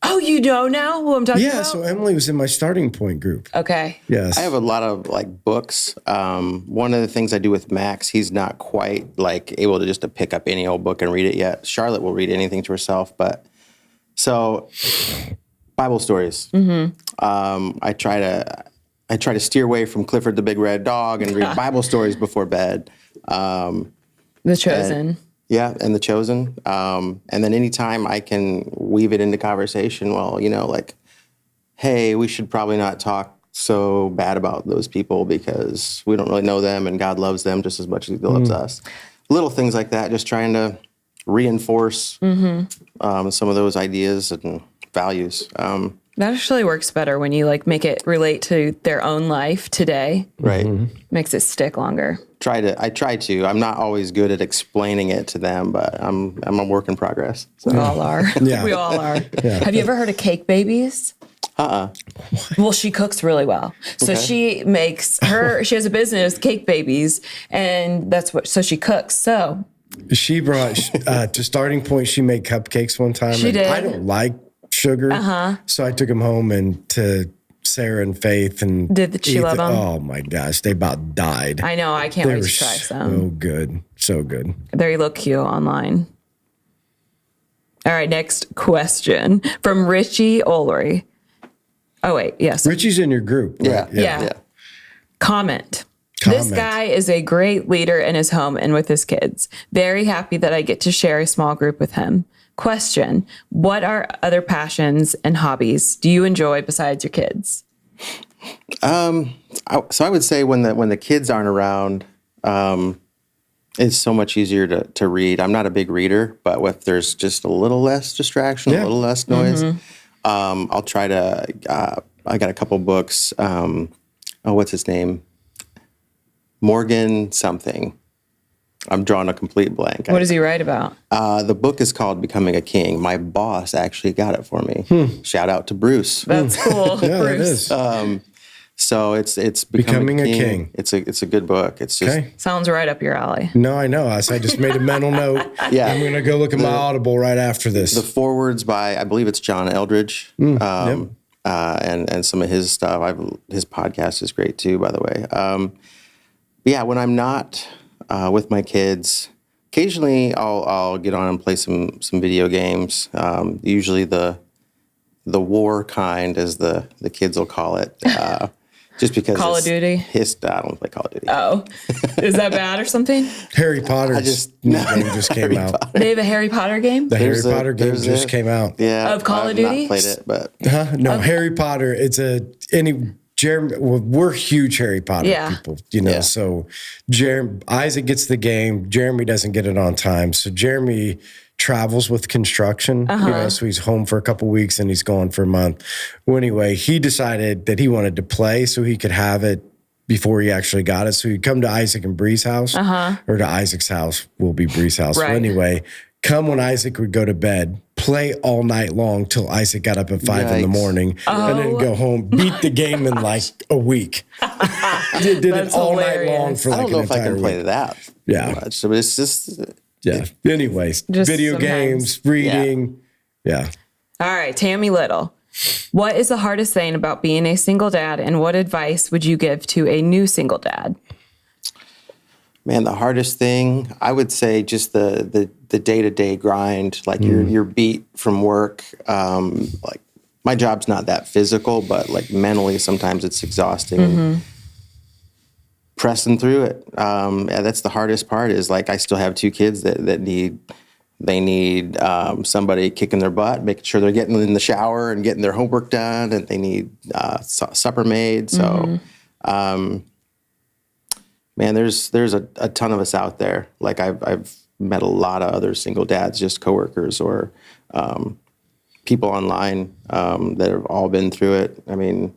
[SPEAKER 1] Oh, you know now who I'm talking
[SPEAKER 2] Yeah,
[SPEAKER 1] about?
[SPEAKER 2] so Emily was in my starting point group.
[SPEAKER 1] Okay.
[SPEAKER 2] Yes.
[SPEAKER 4] I have a lot of like books. One of the things I do with Max, he's not quite like able to just to pick up any old book and read it yet. Charlotte will read anything to herself, but so Bible stories. I try to steer away from Clifford the Big Red Dog and read Bible stories before bed.
[SPEAKER 1] The Chosen.
[SPEAKER 4] Yeah, and The Chosen. And then anytime I can weave it into conversation, well, like, hey, we should probably not talk so bad about those people because we don't really know them and God loves them just as much as he loves us. Little things like that, just trying to reinforce some of those ideas and values.
[SPEAKER 1] That actually works better when you like make it relate to their own life today.
[SPEAKER 4] Right.
[SPEAKER 1] Makes it stick longer.
[SPEAKER 4] I try to. I'm not always good at explaining it to them, but I'm a work in progress. So.
[SPEAKER 1] We all are.
[SPEAKER 2] Yeah.
[SPEAKER 1] We all are. Have you ever heard of cake babies? Well, she cooks really well. So she has a business, Cake Babies, and so she cooks. So
[SPEAKER 2] She brought to starting point. She made cupcakes one time.
[SPEAKER 1] She
[SPEAKER 2] and
[SPEAKER 1] did.
[SPEAKER 2] I don't like sugar, so I took them home and to Sarah and Faith and
[SPEAKER 1] Did she love
[SPEAKER 2] Ethan.
[SPEAKER 1] them?
[SPEAKER 2] Oh my gosh, they about died.
[SPEAKER 1] I know, I can't
[SPEAKER 2] They
[SPEAKER 1] wait
[SPEAKER 2] were
[SPEAKER 1] to try
[SPEAKER 2] so
[SPEAKER 1] some.
[SPEAKER 2] good, so good.
[SPEAKER 1] They look cute online. All right, next question from Richie Ollery. Oh, wait, yes.
[SPEAKER 2] Richie's in your group. Right?
[SPEAKER 1] Yeah. Comment. This guy is a great leader in his home and with his kids. Very happy that I get to share a small group with him. Question. What are other passions and hobbies do you enjoy besides your kids?
[SPEAKER 4] So I would say when the kids aren't around, It's so much easier to read. I'm not a big reader, but if there's just a little less distraction, a little less noise, I'll try to. I got a couple books. What's his name? Morgan something. I'm drawing a complete blank.
[SPEAKER 1] What does he write about?
[SPEAKER 4] The book is called Becoming a King. My boss actually got it for me. Shout out to Bruce.
[SPEAKER 1] That's cool.
[SPEAKER 2] Yeah,
[SPEAKER 1] Bruce.
[SPEAKER 2] it is.
[SPEAKER 4] So it's
[SPEAKER 2] Becoming a King.
[SPEAKER 4] It's a good book. It's just
[SPEAKER 1] Sounds right up your alley.
[SPEAKER 2] No, I know. I just made a mental note.
[SPEAKER 4] Yeah.
[SPEAKER 2] I'm going to go look at my Audible right after this.
[SPEAKER 4] the forewords by, I believe it's John Eldridge. And some of his stuff. His podcast is great too, by the way. Yeah, when I'm not with my kids, occasionally I'll get on and play some video games. Usually the war kind, as the kids will call it. Just because
[SPEAKER 1] Call of Duty?
[SPEAKER 4] I don't play Call of Duty.
[SPEAKER 1] Oh, is that bad or something?
[SPEAKER 2] Harry Potter's new game just came out.
[SPEAKER 1] They have a Harry Potter game?
[SPEAKER 2] The Harry Potter game just came out.
[SPEAKER 4] Yeah,
[SPEAKER 1] Of Call of
[SPEAKER 4] I've
[SPEAKER 1] Duty?
[SPEAKER 4] not played it, but
[SPEAKER 2] No, Harry Potter. It's Jeremy. Well, we're huge Harry Potter people,
[SPEAKER 4] Yeah.
[SPEAKER 2] So Isaac gets the game. Jeremy doesn't get it on time. So Jeremy travels with construction, so he's home for a couple weeks and he's gone for a month. Well, anyway, he decided that he wanted to play so he could have it before he actually got it. So he'd come to Isaac and Bree's house, or to Isaac's house will be Bree's house.
[SPEAKER 1] Right.
[SPEAKER 2] Well, anyway, come when Isaac would go to bed, play all night long till Isaac got up at 5 in the
[SPEAKER 4] Yikes.
[SPEAKER 2] morning, and then go home, beat the game in like a week. Did it
[SPEAKER 1] That's
[SPEAKER 2] all night
[SPEAKER 1] hilarious.
[SPEAKER 2] long for
[SPEAKER 4] I
[SPEAKER 2] like
[SPEAKER 4] don't know
[SPEAKER 2] an
[SPEAKER 4] if I
[SPEAKER 2] entire
[SPEAKER 4] can play
[SPEAKER 2] week.
[SPEAKER 4] that
[SPEAKER 2] Yeah.
[SPEAKER 4] much. So it's just
[SPEAKER 2] Yeah. Anyways,
[SPEAKER 1] Just
[SPEAKER 2] video
[SPEAKER 1] sometimes.
[SPEAKER 2] games, reading. Yeah.
[SPEAKER 1] All right, Tammy Little. What is the hardest thing about being a single dad, and what advice would you give to a new single dad?
[SPEAKER 4] Man, the hardest thing, I would say just the day-to-day grind, like you're beat from work. Like my job's not that physical, but like mentally sometimes it's exhausting. Pressing through it. Yeah, that's the hardest part is like I still have two kids that need somebody kicking their butt, making sure they're getting in the shower and getting their homework done, and they need supper made. So, man, there's a ton of us out there. Like I've met a lot of other single dads, just coworkers or people online that have all been through it. I mean,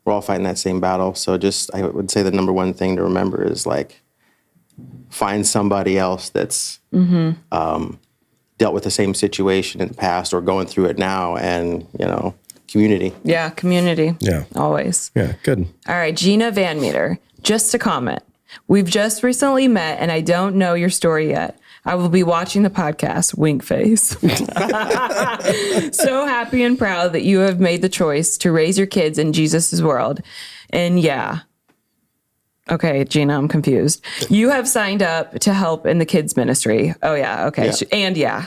[SPEAKER 4] we're all fighting that same battle. So just, I would say the number one thing to remember is like, find somebody else that's dealt with the same situation in the past or going through it now, and, community.
[SPEAKER 1] Yeah, community.
[SPEAKER 2] Yeah.
[SPEAKER 1] Always.
[SPEAKER 2] Yeah. Good.
[SPEAKER 1] All right, Gina Van Meter. Just a comment. We've just recently met, and I don't know your story yet. I will be watching the podcast, wink face. So happy and proud that you have made the choice to raise your kids in Jesus' world. And yeah. Okay, Gina, I'm confused. You have signed up to help in the kids ministry. Oh, yeah. Okay.
[SPEAKER 4] Yeah.
[SPEAKER 1] And yeah.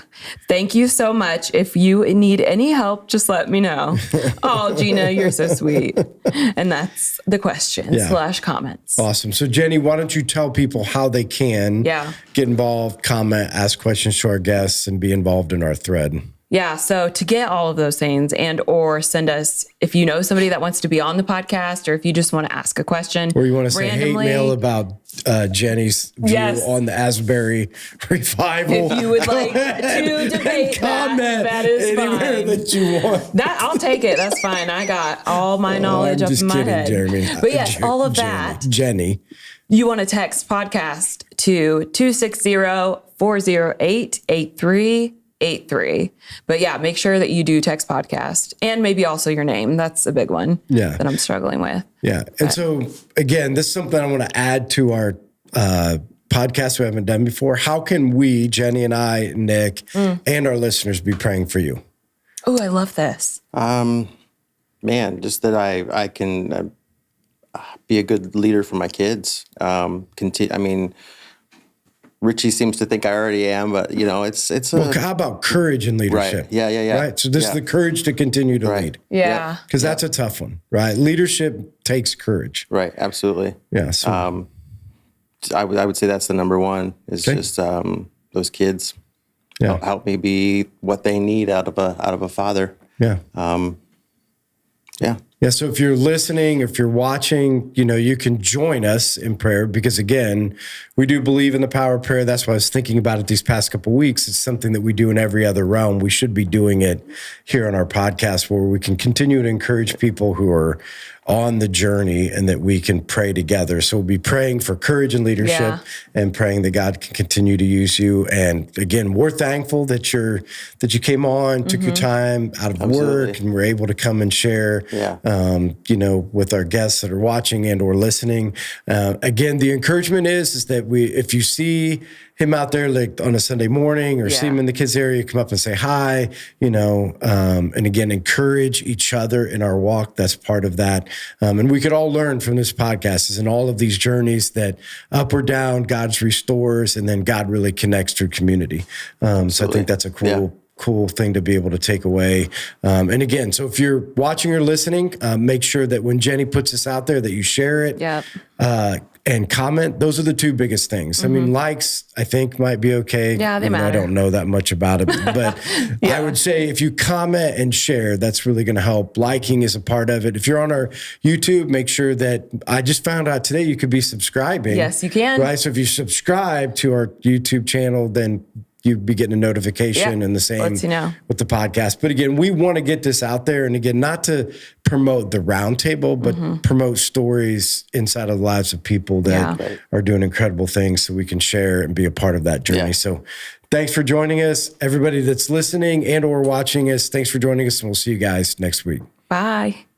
[SPEAKER 1] Thank you so much. If you need any help, just let me know. Oh, Gina, you're so sweet. And that's the question / comments.
[SPEAKER 2] Awesome. So Jenny, why don't you tell people how they can get involved, comment, ask questions to our guests, and be involved in our thread?
[SPEAKER 1] Yeah. So to get all of those things and or send us, if you know somebody that wants to be on the podcast, or if you just want to ask a question.
[SPEAKER 2] Or you want to say
[SPEAKER 1] randomly,
[SPEAKER 2] hate mail about Jenny's view on the Asbury revival.
[SPEAKER 1] If you would like to debate that is
[SPEAKER 2] anywhere
[SPEAKER 1] fine.
[SPEAKER 2] that you want.
[SPEAKER 1] That I'll take it. That's fine. I got all my knowledge
[SPEAKER 2] I'm
[SPEAKER 1] up
[SPEAKER 2] just
[SPEAKER 1] in my
[SPEAKER 2] kidding,
[SPEAKER 1] head.
[SPEAKER 2] Jeremy.
[SPEAKER 1] But yes, all of that.
[SPEAKER 2] Jenny.
[SPEAKER 1] You want to text podcast to 260-408-8383. But yeah, make sure that you do text podcast, and maybe also your name. That's a big one that I'm struggling with.
[SPEAKER 2] Yeah. And so again, this is something I want to add to our podcast we haven't done before. How can we, Jenny and I, Nick, and our listeners be praying for you?
[SPEAKER 1] Oh, I love this.
[SPEAKER 4] Man, just that I can be a good leader for my kids. Richie seems to think I already am, but it's
[SPEAKER 2] Well, how about courage and leadership?
[SPEAKER 4] Right. Yeah.
[SPEAKER 2] Right. So this is the courage to continue to lead.
[SPEAKER 1] Yeah.
[SPEAKER 2] Because that's a tough one, right? Leadership takes courage.
[SPEAKER 4] Right. Absolutely.
[SPEAKER 2] Yeah. So,
[SPEAKER 4] I would say that's the number one is just those kids help me be what they need out of a father.
[SPEAKER 2] yeah.
[SPEAKER 4] Yeah.
[SPEAKER 2] Yeah, so if you're listening, if you're watching, you can join us in prayer because, again, we do believe in the power of prayer. That's why I was thinking about it these past couple of weeks. It's something that we do in every other realm. We should be doing it here on our podcast where we can continue to encourage people who are on the journey and that we can pray together. So we'll be praying for courage and leadership and praying that God can continue to use you. And again, we're thankful that you came on, took your time out of work, and were able to come and share, with our guests that are watching and or listening. Again, the encouragement is that if you see him out there like on a Sunday morning or see him in the kids area, come up and say hi, and again, encourage each other in our walk. That's part of that. And we could all learn from this podcast is in all of these journeys that up or down, God's restores, and then God really connects through community. So I think that's a cool thing to be able to take away. And again, so if you're watching or listening, make sure that when Jenny puts this out there that you share it. And comment. Those are the two biggest things. I mean, likes, I think, might be okay.
[SPEAKER 1] Yeah, they matter.
[SPEAKER 2] I don't know that much about it, but I would say if you comment and share, that's really going to help. Liking is a part of it. If you're on our YouTube, make sure that I just found out today you could be subscribing.
[SPEAKER 1] Yes, you can.
[SPEAKER 2] Right. So if you subscribe to our YouTube channel, then you'd be getting a notification and the same with the podcast. But again, we want to get this out there. And again, not to promote the RoundTable, but promote stories inside of the lives of people that are doing incredible things so we can share and be a part of that journey. Yeah. So thanks for joining us. Everybody that's listening and or watching us, thanks for joining us. And we'll see you guys next week.
[SPEAKER 1] Bye.